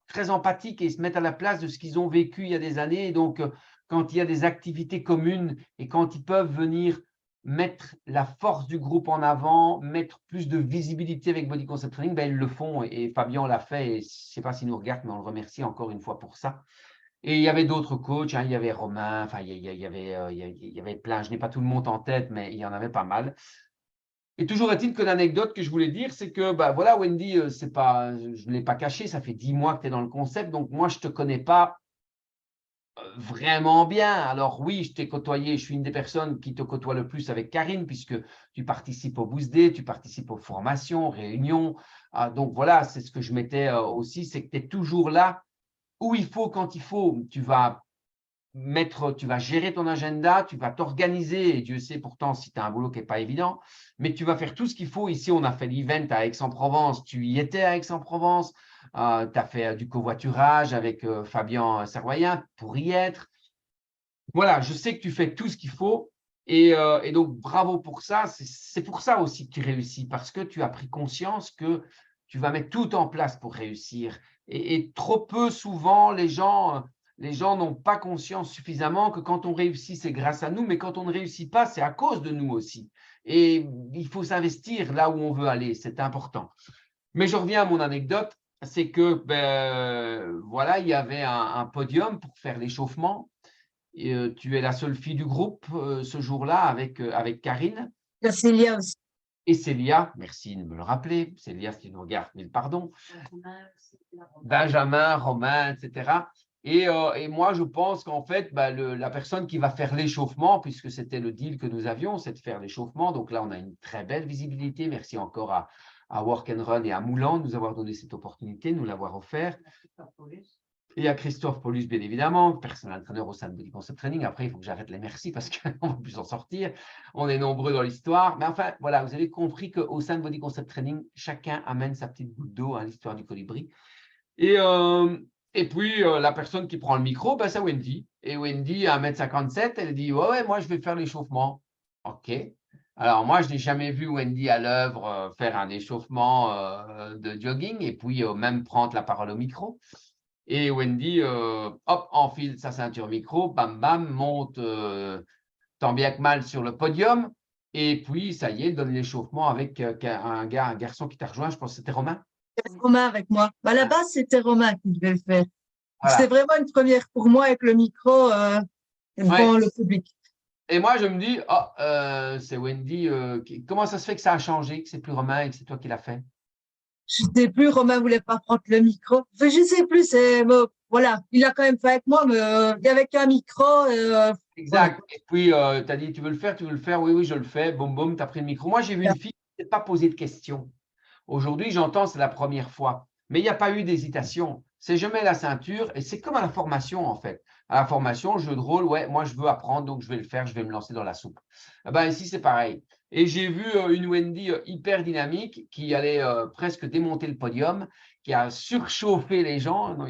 très empathiques et ils se mettent à la place de ce qu'ils ont vécu il y a des années. Et donc, quand il y a des activités communes et quand ils peuvent venir mettre la force du groupe en avant, mettre plus de visibilité avec Body Concept Training, ben, ils le font. Et Fabien l'a fait. Et je ne sais pas s'il nous regarde, mais on le remercie encore une fois pour ça. Et il y avait d'autres coachs, hein, il y avait Romain, enfin, il y avait plein. Je n'ai pas tout le monde en tête, mais il y en avait pas mal. Et toujours est-il que l'anecdote que je voulais dire, c'est que, bah, voilà, Wendy, c'est pas, je ne l'ai pas caché, ça fait 10 mois que tu es dans le concept, donc moi, je ne te connais pas vraiment bien. Alors oui, je t'ai côtoyé, je suis une des personnes qui te côtoie le plus avec Karine, puisque tu participes au Boost Day, tu participes aux formations, réunions. Donc voilà, c'est ce que je mettais aussi, c'est que tu es toujours là où il faut, quand il faut. Tu vas gérer ton agenda, tu vas t'organiser, et Dieu sait pourtant si tu as un boulot qui n'est pas évident, mais tu vas faire tout ce qu'il faut. Ici, on a fait l'event à Aix-en-Provence, tu y étais à Aix-en-Provence, tu as fait du covoiturage avec Fabien Servoyen pour y être. Voilà, je sais que tu fais tout ce qu'il faut, et donc bravo pour ça. C'est pour ça aussi que tu réussis, parce que tu as pris conscience que tu vas mettre tout en place pour réussir. Et trop peu souvent, les gens n'ont pas conscience suffisamment que quand on réussit, c'est grâce à nous, mais quand on ne réussit pas, c'est à cause de nous aussi. Et il faut s'investir là où on veut aller, c'est important. Mais je reviens à mon anecdote, c'est que voilà, il y avait un podium pour faire l'échauffement. Et, tu es la seule fille du groupe ce jour-là avec Karine. Il y a Célia aussi. Et Célia, merci de me le rappeler. Célia, si tu nous regardes, mille pardons. Benjamin, Romain, etc. Et moi, je pense qu'en fait, bah, la personne qui va faire l'échauffement, puisque c'était le deal que nous avions, c'est de faire l'échauffement. Donc là, on a une très belle visibilité. Merci encore à Work and Run et à Moulan de nous avoir donné cette opportunité, de nous l'avoir offert. Et à Christophe Paulus, bien évidemment, personnel entraîneur au sein de Body Concept Training. Après, il faut que j'arrête les merci parce qu'on ne va plus en sortir. On est nombreux dans l'histoire. Mais enfin, voilà, vous avez compris qu'au sein de Body Concept Training, chacun amène sa petite goutte d'eau à l'histoire du colibri. Et puis, la personne qui prend le micro, ben, c'est Wendy. Et Wendy, à 1m57, elle dit, ouais, moi, je vais faire l'échauffement. OK. Alors, moi, je n'ai jamais vu Wendy à l'œuvre faire un échauffement de jogging et puis même prendre la parole au micro. Et Wendy, hop, enfile sa ceinture micro, bam, bam, monte tant bien que mal sur le podium. Et puis, ça y est, donne l'échauffement avec un garçon qui t'a rejoint. Je pense que c'était Romain. Romain avec moi. À la base, c'était Romain qui devait le faire. Voilà. C'était vraiment une première pour moi avec le micro devant le public. Et moi, je me dis, oh, c'est Wendy. Comment ça se fait que ça a changé, que c'est plus Romain et que c'est toi qui l'as fait? Je ne sais plus, Romain voulait pas prendre le micro. Enfin, je ne sais plus, voilà, il a quand même fait avec moi, mais il n'y avait qu'un micro. Exact. Voilà. Et puis, tu as dit, tu veux le faire? Oui, je le fais. Boum, boum, tu as pris le micro. Moi, j'ai vu une fille qui n'était pas posée de questions. Aujourd'hui, j'entends, c'est la première fois. Mais il n'y a pas eu d'hésitation. C'est je mets la ceinture et c'est comme à la formation, en fait. À la formation, jeu de rôle, ouais, moi, je veux apprendre, donc je vais le faire, je vais me lancer dans la soupe. Eh ben, ici, c'est pareil. Et j'ai vu une Wendy hyper dynamique qui allait presque démonter le podium, qui a surchauffé les gens. Non,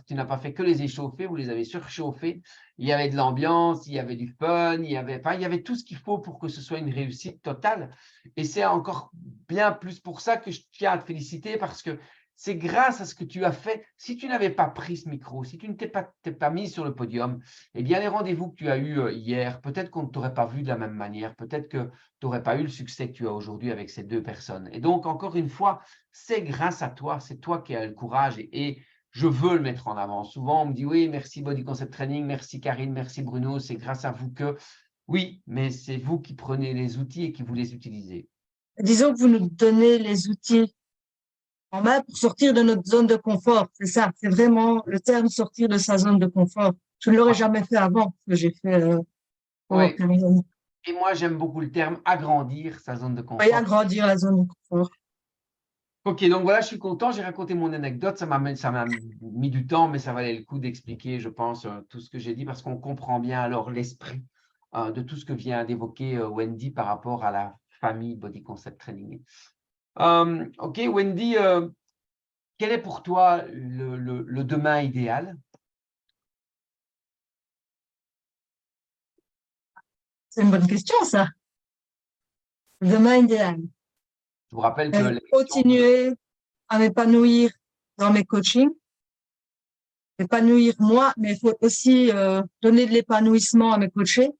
tu n'as pas fait que les échauffer, vous les avez surchauffés. Il y avait de l'ambiance, il y avait du fun, il y avait tout ce qu'il faut pour que ce soit une réussite totale. Et c'est encore bien plus pour ça que je tiens à te féliciter parce que c'est grâce à ce que tu as fait. Si tu n'avais pas pris ce micro, si tu ne t'es pas mis sur le podium, eh bien, les rendez-vous que tu as eus hier, peut-être qu'on ne t'aurait pas vu de la même manière, peut-être que tu n'aurais pas eu le succès que tu as aujourd'hui avec ces deux personnes. Et donc, encore une fois, c'est grâce à toi, c'est toi qui as le courage et je veux le mettre en avant. Souvent, on me dit oui, merci Body Concept Training, merci Karine, merci Bruno, c'est grâce à vous que… Oui, mais c'est vous qui prenez les outils et qui vous les utilisez. Disons que vous nous donnez les outils en main pour sortir de notre zone de confort. C'est ça, c'est vraiment le terme sortir de sa zone de confort. Je ne l'aurais jamais fait avant, ce que j'ai fait pendant 15 années. Et moi, j'aime beaucoup le terme agrandir sa zone de confort. Oui, agrandir la zone de confort. Ok, donc voilà, je suis content. J'ai raconté mon anecdote. Ça m'a mis du temps, mais ça valait le coup d'expliquer, je pense, tout ce que j'ai dit parce qu'on comprend bien alors l'esprit de tout ce que vient d'évoquer Wendy par rapport à la famille Body Concept Training. Ok, Wendy, quel est pour toi le demain idéal? C'est une bonne question, ça. Le demain idéal. Je vous rappelle que continuer à m'épanouir dans mes coachings, épanouir moi, mais il faut aussi donner de l'épanouissement à mes coachés.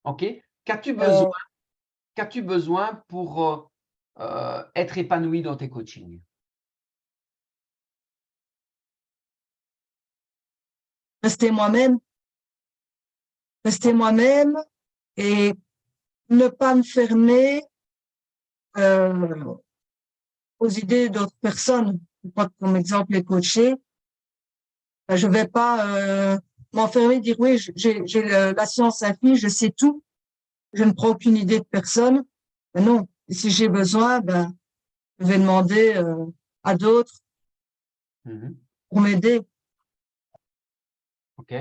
OK. Qu'as-tu besoin, Euh, qu'as-tu besoin pour être épanoui dans tes coachings? Rester moi-même et ne pas me fermer euh, aux idées d'autres personnes. Je prends comme exemple les coachés. Ben, je vais pas m'enfermer, dire oui, j'ai la science infuse, je sais tout, je ne prends aucune idée de personne. Ben non, et si j'ai besoin, ben, je vais demander à d'autres Mmh. pour m'aider. OK.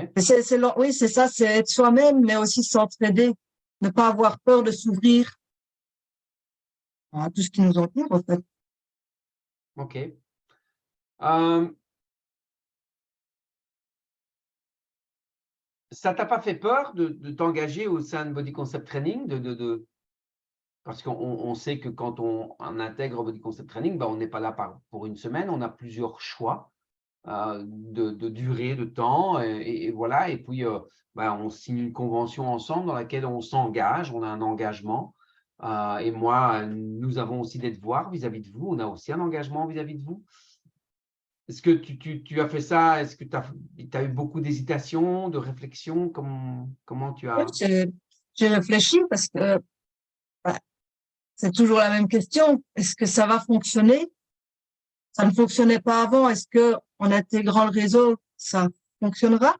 Oui, c'est ça, c'est être soi-même, mais aussi s'entraider. Ne pas avoir peur de s'ouvrir à tout ce qui nous entoure, en fait. OK. Hem, Ça t'a pas fait peur de t'engager au sein de Body Concept Training? Parce qu'on sait que quand on intègre Body Concept Training, ben, on n'est pas là pour une semaine, on a plusieurs choix. De durée, de temps et voilà et puis, bah, on signe une convention ensemble dans laquelle on s'engage, on a un engagement, et moi, nous avons aussi des devoirs vis-à-vis de vous, on a aussi un engagement vis-à-vis de vous. Est-ce que tu as fait ça? Est-ce que tu as eu beaucoup d'hésitation, de réflexion? Comment tu Oui, as j'ai réfléchi parce que bah, c'est toujours la même question. Est-ce que ça va fonctionner? Ça ne fonctionnait pas avant. Est-ce que en intégrant le réseau, ça fonctionnera?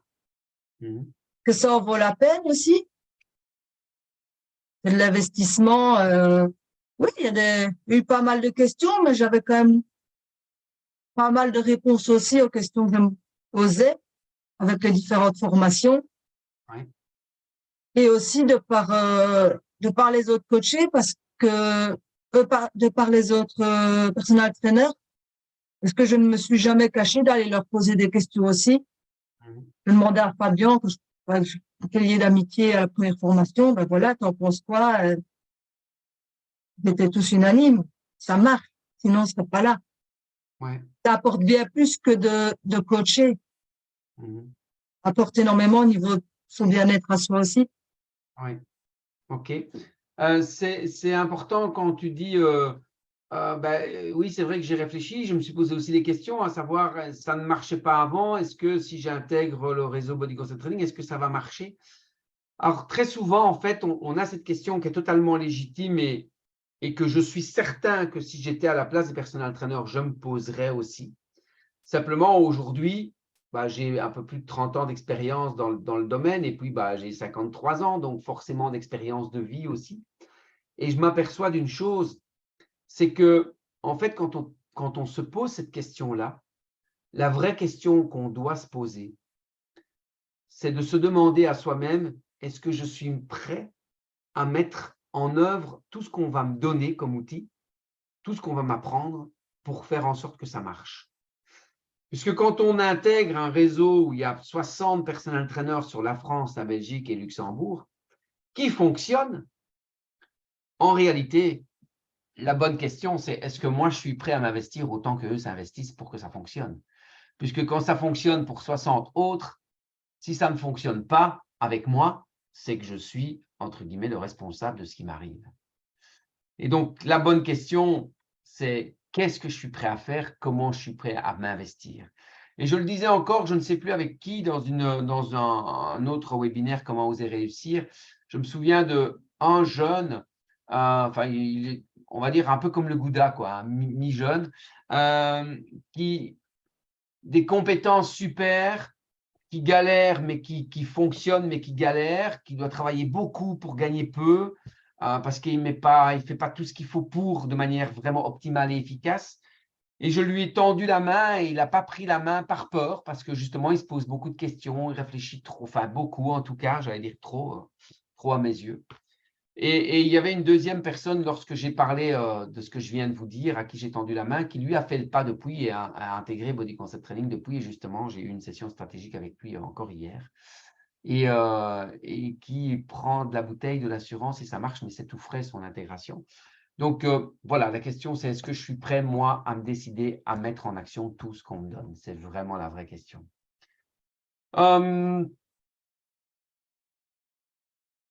mmh Que ça en vaut la peine aussi? C'est de l'investissement. Oui, il y a eu pas mal de questions, mais j'avais quand même pas mal de réponses aussi aux questions que je me posais avec les différentes formations ouais, et aussi de par les autres coachés parce que de par les autres personal trainers, parce que je ne me suis jamais cachée d'aller leur poser des questions aussi. mmh Je demandais à Fabien quel lien d'amitié à la première formation, ben voilà, t'en penses quoi? Ils étaient tous unanimes. Ça marche. Sinon, on ne serait pas là. ouais, Ça apporte bien plus que de coacher. mmh Ça apporte énormément au niveau de son bien-être à soi aussi. ouais, OK. C'est important quand tu dis, bah, oui, c'est vrai que j'ai réfléchi. Je me suis posé aussi des questions, à savoir, ça ne marchait pas avant. Est-ce que si j'intègre le réseau Body Concept Training, est-ce que ça va marcher? Alors, très souvent, en fait, on a cette question qui est totalement légitime et que je suis certain que si j'étais à la place des personal trainers, je me poserais aussi. Simplement, aujourd'hui, bah, j'ai un peu plus de 30 ans d'expérience dans le domaine et puis bah, j'ai 53 ans, donc forcément d'expérience de vie aussi. Et je m'aperçois d'une chose, c'est que, en fait, quand on se pose cette question-là, la vraie question qu'on doit se poser, c'est de se demander à soi-même, est-ce que je suis prêt à mettre en œuvre tout ce qu'on va me donner comme outil, tout ce qu'on va m'apprendre pour faire en sorte que ça marche? Puisque quand on intègre un réseau où il y a 60 personal trainers sur la France, la Belgique et Luxembourg, qui fonctionnent, en réalité, la bonne question, c'est est-ce que moi, je suis prêt à m'investir autant qu'eux s'investissent pour que ça fonctionne? Puisque quand ça fonctionne pour 60 autres, si ça ne fonctionne pas avec moi, c'est que je suis, entre guillemets, le responsable de ce qui m'arrive. Et donc, la bonne question, c'est qu'est-ce que je suis prêt à faire? Comment je suis prêt à m'investir? Et je le disais encore, je ne sais plus avec qui, dans un autre webinaire, Comment oser réussir. Je me souviens d'un jeune, enfin, on va dire un peu comme le Gouda, quoi, un mi-jeune, qui des compétences super, qui galère, mais qui fonctionne, mais qui galère, qui doit travailler beaucoup pour gagner peu, parce qu'il ne fait pas tout ce qu'il faut pour de manière vraiment optimale et efficace. Et je lui ai tendu la main et il n'a pas pris la main par peur, parce que justement, il se pose beaucoup de questions, il réfléchit trop, enfin beaucoup en tout cas, j'allais dire trop, trop à mes yeux. Et il y avait une deuxième personne, lorsque j'ai parlé de ce que je viens de vous dire, à qui j'ai tendu la main, qui lui a fait le pas depuis et a intégré Body Concept Training depuis. Et justement, j'ai eu une session stratégique avec lui encore hier. Et qui prend de la bouteille de l'assurance et ça marche, mais c'est tout frais son intégration. Donc voilà, la question c'est est-ce que je suis prêt, moi, à me décider à mettre en action tout ce qu'on me donne? C'est vraiment la vraie question.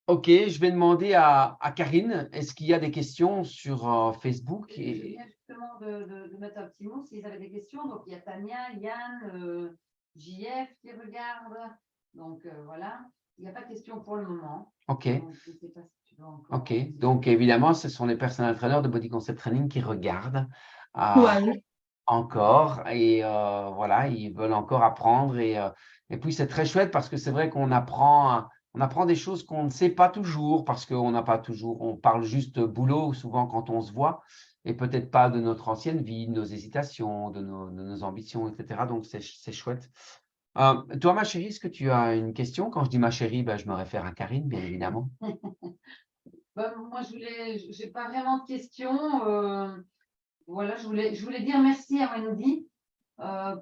Ok, je vais demander à Karine, est-ce qu'il y a des questions sur Facebook Je viens justement de mettre un petit mot s'ils avaient des questions. Donc, il y a Tania, Yann, JF qui regarde. Donc, voilà. Il n'y a pas de questions pour le moment. Ok. Donc, je ne sais pas si tu veux encore. Ok, donc évidemment, ce sont les personal trainers de Body Concept Training qui regardent Ouais. encore et voilà, ils veulent encore apprendre et puis c'est très chouette parce que c'est vrai qu'on apprend des choses qu'on ne sait pas toujours parce qu'on n'a pas toujours, on parle juste boulot souvent quand on se voit et peut-être pas de notre ancienne vie, de nos hésitations, de nos ambitions, etc. Donc c'est chouette. Toi, ma chérie, est-ce que tu as une question? Quand je dis ma chérie, ben, je me réfère à Karine, bien évidemment. Moi, je n'ai pas vraiment de questions. Voilà, je voulais dire merci à Wendy voilà,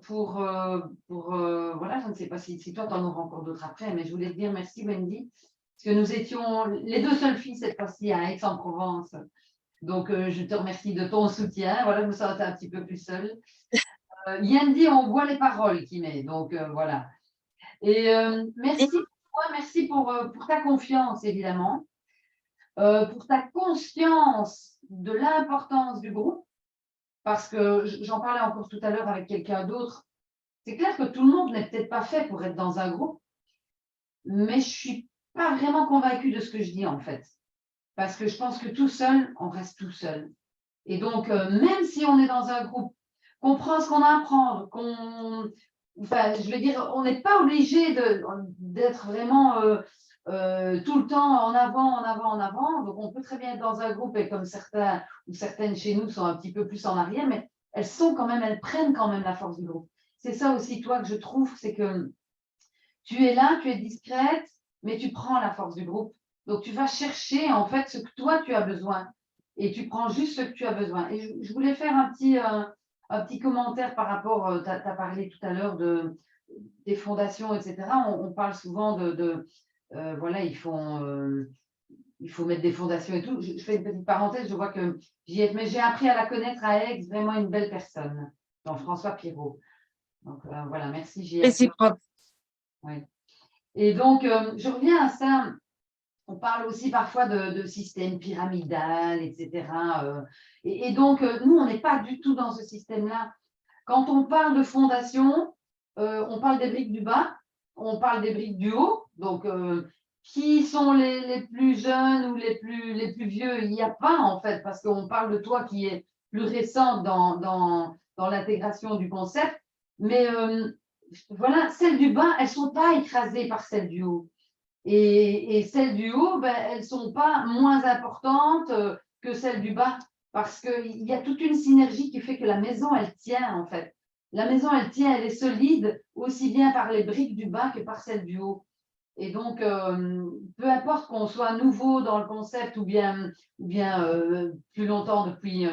je ne sais pas si toi, tu en auras encore d'autres après, mais je voulais te dire merci, Wendy, parce que nous étions les deux seules filles cette fois-ci à Aix-en-Provence. Donc, je te remercie de ton soutien. Voilà, je me sentais un petit peu plus seule. Yendi, on voit les paroles qu'il met. Donc, voilà. Et merci pour toi, merci pour ta confiance, évidemment, pour ta conscience de l'importance du groupe, parce que j'en parlais encore tout à l'heure avec quelqu'un d'autre. C'est clair que tout le monde n'est peut-être pas fait pour être dans un groupe, mais je ne suis pas vraiment convaincue de ce que je dis, en fait. Parce que je pense que tout seul, on reste tout seul. Et donc, même si on est dans un groupe, qu'on prend ce qu'on a à apprendre, enfin, je veux dire, on n'est pas obligé d'être vraiment tout le temps en avant, en avant, en avant. Donc, on peut très bien être dans un groupe et comme certains ou certaines chez nous sont un petit peu plus en arrière, mais elles prennent quand même la force du groupe. C'est ça aussi, toi, que je trouve, c'est que tu es là, tu es discrète, mais tu prends la force du groupe. Donc, tu vas chercher en fait ce que toi, tu as besoin. Et tu prends juste ce que tu as besoin. Et je voulais faire un petit commentaire par rapport, tu as parlé tout à l'heure des fondations, etc. On parle souvent voilà, il faut mettre des fondations et tout. Je fais une petite parenthèse, je vois que mais j'ai appris à la connaître à Aix, vraiment une belle personne, Jean-François Pierrot. Donc, voilà, merci JF. Réciproque. Oui. Et donc, je reviens à ça. On parle aussi parfois de système pyramidal, etc. Et donc, nous, on n'est pas du tout dans ce système-là. Quand on parle de fondation, on parle des briques du bas, on parle des briques du haut. Donc, qui sont les plus jeunes ou les plus vieux? Il n'y a pas, en fait, parce qu'on parle de toi qui est plus récente dans l'intégration du concept. Mais voilà, celles du bas, elles ne sont pas écrasées par celles du haut. Et celles du haut, ben, elles ne sont pas moins importantes que celles du bas, parce qu'il y a toute une synergie qui fait que la maison, elle tient en fait. La maison, elle tient, elle est solide, aussi bien par les briques du bas que par celles du haut. Et donc, peu importe qu'on soit nouveau dans le concept ou bien plus longtemps depuis,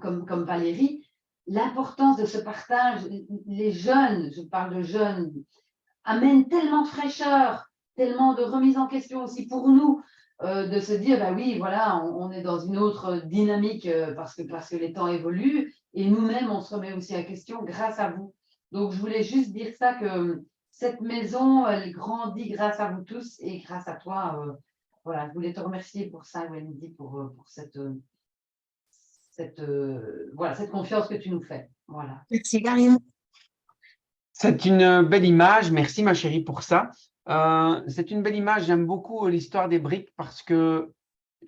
comme Valérie, l'importance de ce partage, les jeunes, je parle de jeunes, amènent tellement de fraîcheur, tellement de remise en question aussi pour nous, de se dire, bah oui, voilà, on est dans une autre dynamique parce que les temps évoluent et nous-mêmes, on se remet aussi en question grâce à vous. Donc, je voulais juste dire ça, que cette maison, elle grandit grâce à vous tous et grâce à toi. Voilà, je voulais te remercier pour ça, Wendy, pour voilà, cette confiance que tu nous fais. Voilà. Merci, Karine. C'est une belle image. Merci, ma chérie, pour ça. C'est une belle image. J'aime beaucoup l'histoire des briques parce que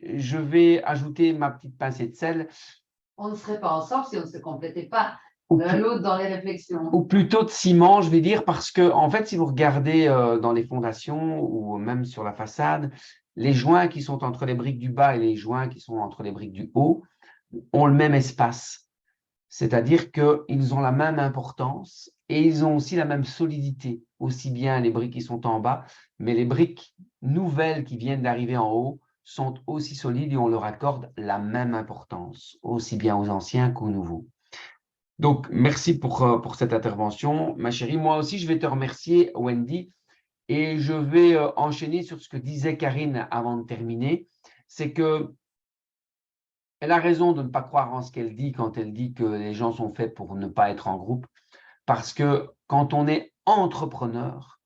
je vais ajouter ma petite pincée de sel. On ne serait pas ensemble si on ne se complétait pas l'un l'autre dans les réflexions. Ou plutôt de ciment, je vais dire, parce que, en fait, si vous regardez dans les fondations ou même sur la façade, les joints qui sont entre les briques du bas et les joints qui sont entre les briques du haut ont le même espace. C'est-à-dire qu'ils ont la même importance et ils ont aussi la même solidité, aussi bien les briques qui sont en bas, mais les briques nouvelles qui viennent d'arriver en haut sont aussi solides et on leur accorde la même importance, aussi bien aux anciens qu'aux nouveaux. Donc, merci pour cette intervention, ma chérie. Moi aussi, je vais te remercier, Wendy, et je vais enchaîner sur ce que disait Karine avant de terminer. C'est que elle a raison de ne pas croire en ce qu'elle dit quand elle dit que les gens sont faits pour ne pas être en groupe. Parce que quand on est entrepreneur,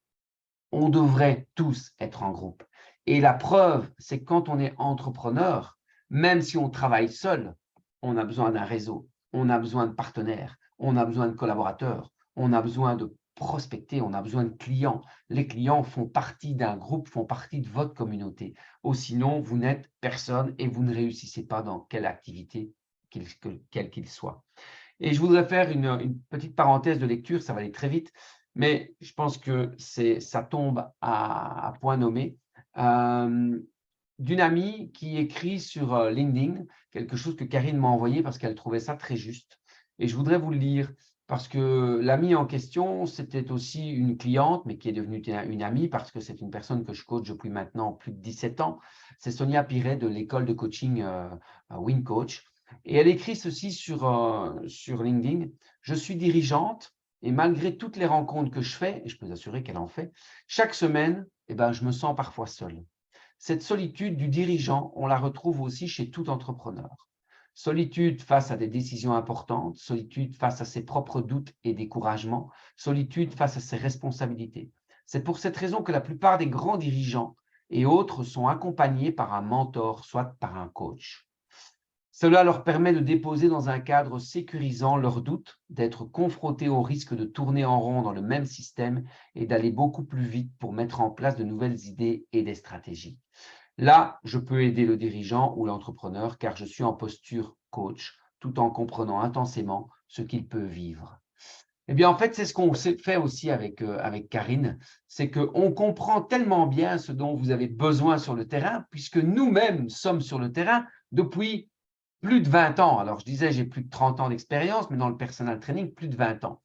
on devrait tous être en groupe. Et la preuve, c'est que quand on est entrepreneur, même si on travaille seul, on a besoin d'un réseau, on a besoin de partenaires, on a besoin de collaborateurs, on a besoin de prospecter, on a besoin de clients. Les clients font partie d'un groupe, font partie de votre communauté. Ou sinon, vous n'êtes personne et vous ne réussissez pas dans quelle activité, quel qu'il soit. Et je voudrais faire une petite parenthèse de lecture, ça va aller très vite, mais je pense que ça tombe à point nommé. D'une amie qui écrit sur LinkedIn, quelque chose que Karine m'a envoyé parce qu'elle trouvait ça très juste. Et je voudrais vous le lire parce que l'amie en question, c'était aussi une cliente, mais qui est devenue une amie parce que c'est une personne que je coach depuis maintenant plus de 17 ans. C'est Sonia Piret de l'école de coaching WinCoach. Et elle écrit ceci sur LinkedIn. Je suis dirigeante et malgré toutes les rencontres que je fais, et je peux vous assurer qu'elle en fait, chaque semaine, je me sens parfois seule. Cette solitude du dirigeant, on la retrouve aussi chez tout entrepreneur. Solitude face à des décisions importantes, solitude face à ses propres doutes et découragements, solitude face à ses responsabilités. C'est pour cette raison que la plupart des grands dirigeants et autres sont accompagnés par un mentor, soit par un coach. Cela leur permet de déposer dans un cadre sécurisant leurs doutes, d'être confrontés au risque de tourner en rond dans le même système et d'aller beaucoup plus vite pour mettre en place de nouvelles idées et des stratégies. Là, je peux aider le dirigeant ou l'entrepreneur car je suis en posture coach, tout en comprenant intensément ce qu'il peut vivre. Eh bien, en fait, c'est ce qu'on fait aussi avec Karine, c'est qu'on comprend tellement bien ce dont vous avez besoin sur le terrain, puisque nous-mêmes sommes sur le terrain depuis plus de 20 ans. Alors, je disais, j'ai plus de 30 ans d'expérience, mais dans le personal training, plus de 20 ans.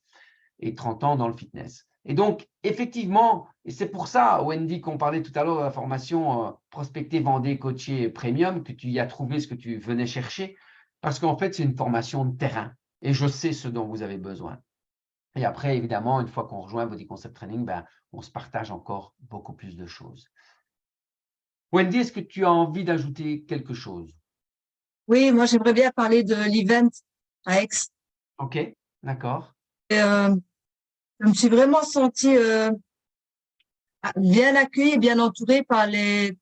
Et 30 ans dans le fitness. Et donc, effectivement, et c'est pour ça, Wendy, qu'on parlait tout à l'heure de la formation Prospecter, Vendre, Coacher Premium, que tu y as trouvé ce que tu venais chercher, parce qu'en fait, c'est une formation de terrain. Et je sais ce dont vous avez besoin. Et après, évidemment, une fois qu'on rejoint Body Concept Training, on se partage encore beaucoup plus de choses. Wendy, est-ce que tu as envie d'ajouter quelque chose? Oui, moi, j'aimerais bien parler de l'event à Aix. OK, d'accord. Et, je me suis vraiment sentie bien accueillie et bien entourée par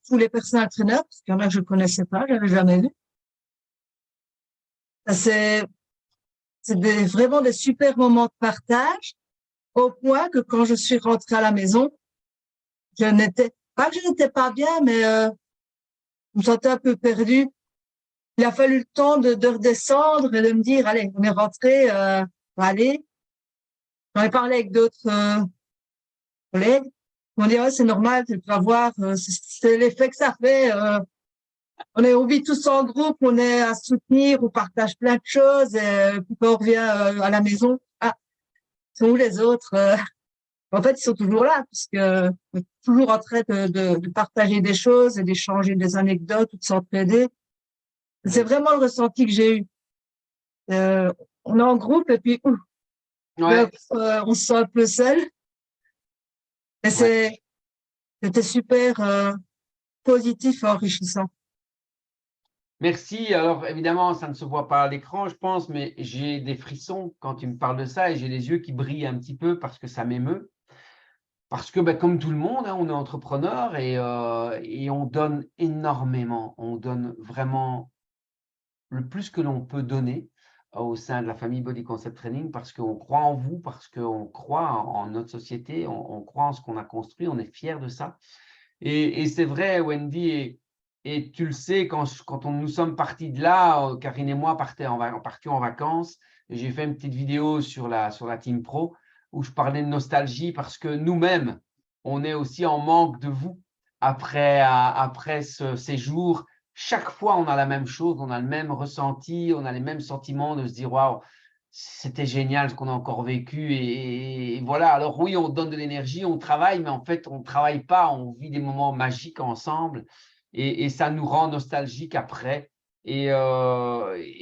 tous les personal trainers, parce qu'il y en a que je connaissais pas, je n'avais jamais vu. C'est vraiment des super moments de partage, au point que quand je suis rentrée à la maison, je n'étais pas bien, mais je me sentais un peu perdue. Il a fallu le temps de redescendre et de me dire, allez, on est rentré, allez. J'en ai parlé avec d'autres collègues. On dit, ouais, c'est normal, tu vas voir, c'est l'effet que ça fait. On vit tous en groupe, on est à soutenir, on partage plein de choses. Et puis quand on revient à la maison, sont où les autres? En fait, ils sont toujours là, puisque on est toujours en train de partager des choses et d'échanger des anecdotes ou de s'entraider. C'est vraiment le ressenti que j'ai eu. On est en groupe et puis Ouais. on se sent un peu seul. Et c'était super positif et enrichissant. Merci. Alors, évidemment, ça ne se voit pas à l'écran, je pense, mais j'ai des frissons quand tu me parles de ça et j'ai les yeux qui brillent un petit peu parce que ça m'émeut. Parce que, comme tout le monde, on est entrepreneur et on donne énormément. On donne vraiment le plus que l'on peut donner au sein de la famille Body Concept Training parce qu'on croit en vous, parce qu'on croit en notre société, on croit en ce qu'on a construit, on est fiers de ça. Et c'est vrai, Wendy, et tu le sais, quand nous sommes partis de là, Karine et moi partions en vacances, et j'ai fait une petite vidéo sur la Team Pro où je parlais de nostalgie parce que nous-mêmes, on est aussi en manque de vous après ce séjour. Chaque fois, on a la même chose, on a le même ressenti, on a les mêmes sentiments de se dire « Waouh, c'était génial ce qu'on a encore vécu. » Et voilà, alors oui, on donne de l'énergie, on travaille, mais en fait, on ne travaille pas, on vit des moments magiques ensemble et ça nous rend nostalgiques après. Et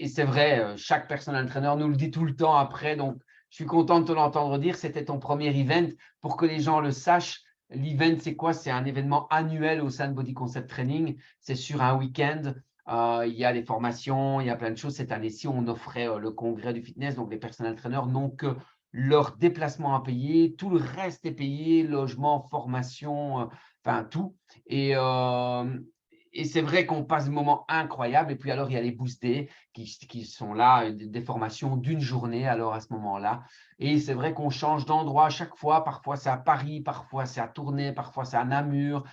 c'est vrai, chaque personal trainer nous le dit tout le temps après. Donc, je suis content de te l'entendre dire. C'était ton premier event. Pour que les gens le sachent, l'event, c'est quoi? C'est un événement annuel au sein de Body Concept Training. C'est sur un week-end. Il y a des formations, il y a plein de choses. Cette année-ci, on offrait le congrès du fitness. Donc, les personal trainers n'ont que leur déplacement à payer, tout le reste est payé, logement, formation, enfin tout. Et c'est vrai qu'on passe des moments incroyables. Et puis alors, il y a les Boost Day qui sont là, des formations d'une journée alors à ce moment-là. Et c'est vrai qu'on change d'endroit à chaque fois. Parfois, c'est à Paris, parfois, c'est à Tournai, parfois, c'est à Namur,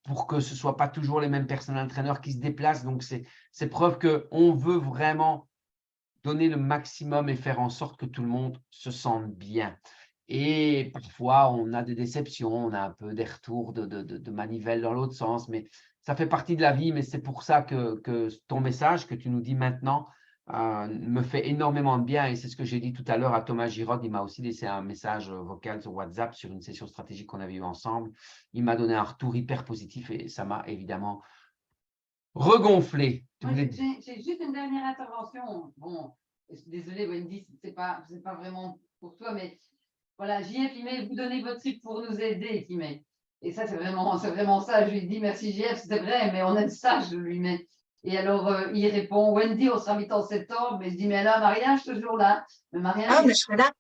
pour que ce ne soit pas toujours les mêmes personnel entraîneurs qui se déplacent. Donc, c'est preuve qu'on veut vraiment donner le maximum et faire en sorte que tout le monde se sente bien. Et parfois, on a des déceptions, on a un peu des retours de manivelle dans l'autre sens, mais ça fait partie de la vie. Mais c'est pour ça que ton message que tu nous dis maintenant me fait énormément de bien. Et c'est ce que j'ai dit tout à l'heure à Thomas Giraud. Il m'a aussi laissé un message vocal sur WhatsApp sur une session stratégique qu'on avait eue ensemble. Il m'a donné un retour hyper positif et ça m'a évidemment regonflé. Moi, j'ai juste une dernière intervention. Bon, désolée Wendy, c'est pas vraiment pour toi, mais voilà, JF, il met, vous donnez votre truc pour nous aider, il met. Et ça, c'est vraiment ça. Je lui dis merci JF, c'est vrai, mais on aime ça, je lui mets. Et alors, il répond, Wendy, on sera mis en septembre, mais je dis, mais là, mariage, ce jour-là. Le mariage, Ah, mais je serai là.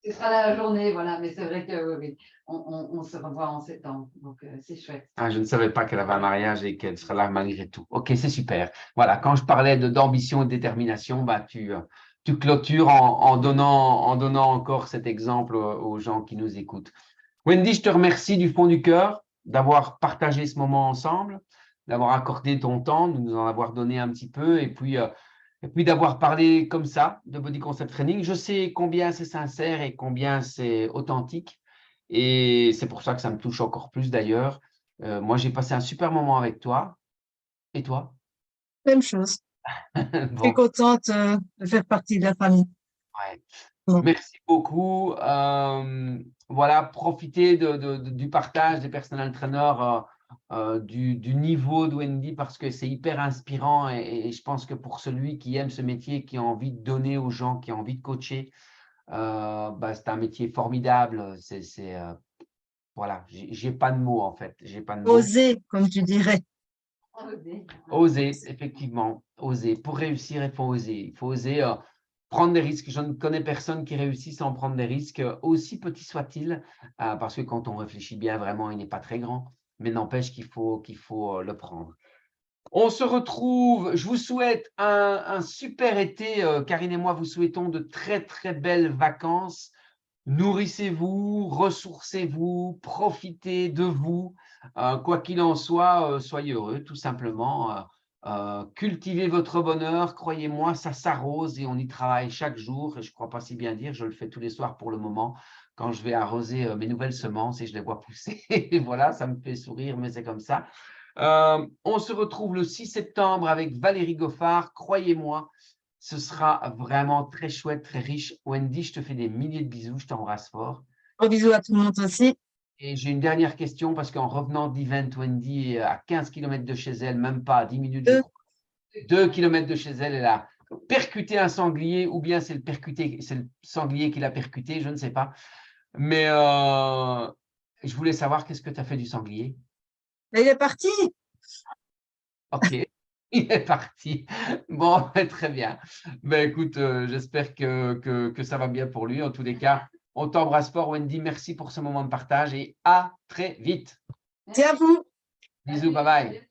ce sera la journée, voilà. Mais c'est vrai que oui, on se revoit en septembre, donc c'est chouette. Ah, je ne savais pas qu'elle avait un mariage et qu'elle serait là malgré tout. Ok, c'est super. Voilà, quand je parlais d'ambition et de détermination, bah, tu clôtures en donnant encore cet exemple aux gens qui nous écoutent. Wendy, je te remercie du fond du cœur d'avoir partagé ce moment ensemble, d'avoir accordé ton temps, de nous en avoir donné un petit peu et puis d'avoir parlé comme ça de Body Concept Training. Je sais combien c'est sincère et combien c'est authentique. Et c'est pour ça que ça me touche encore plus d'ailleurs. Moi, j'ai passé un super moment avec toi. Et toi? Même chose. Je suis Bon, contente de faire partie de la famille. ouais. Bon. Merci beaucoup. Voilà, profitez du partage des personnel entraîneurs, du niveau de Wendy parce que c'est hyper inspirant et je pense que pour celui qui aime ce métier, qui a envie de donner aux gens, qui a envie de coacher, bah, c'est un métier formidable. Voilà, j'ai pas de mots en fait. J'ai pas de mots. Oser, comme tu dirais. Oser, effectivement, oser. Pour réussir, il faut oser. Il faut oser prendre des risques. Je ne connais personne qui réussisse sans prendre des risques, aussi petits soient-ils, parce que quand on réfléchit bien, vraiment, il n'est pas très grand. Mais n'empêche qu'il faut le prendre. On se retrouve. Je vous souhaite un super été. Karine et moi vous souhaitons de très, très belles vacances. Nourrissez-vous, ressourcez-vous, profitez de vous. Quoi qu'il en soit, soyez heureux, tout simplement. Cultivez votre bonheur, croyez-moi, ça s'arrose et on y travaille chaque jour. Et je ne crois pas si bien dire, je le fais tous les soirs pour le moment, quand je vais arroser mes nouvelles semences et je les vois pousser. Et voilà, ça me fait sourire, mais c'est comme ça. On se retrouve le 6 septembre avec Valérie Goffard, croyez-moi. Ce sera vraiment très chouette, très riche. Wendy, je te fais des milliers de bisous, je t'embrasse fort. Gros bisous à tout le monde aussi. Et j'ai une dernière question parce qu'en revenant d'event, Wendy est à 15 km de chez elle, même pas à 10 minutes, je crois. 2 km de chez elle, elle a percuté un sanglier ou bien c'est le sanglier qui l'a percuté, je ne sais pas. Mais je voulais savoir qu'est-ce que tu as fait du sanglier. Il est parti. Ok, il est parti. Bon, très bien. Ben, écoute, j'espère que ça va bien pour lui. En tous les cas, on t'embrasse fort, Wendy. Merci pour ce moment de partage et à très vite. C'est à vous. Bisous, bye bye.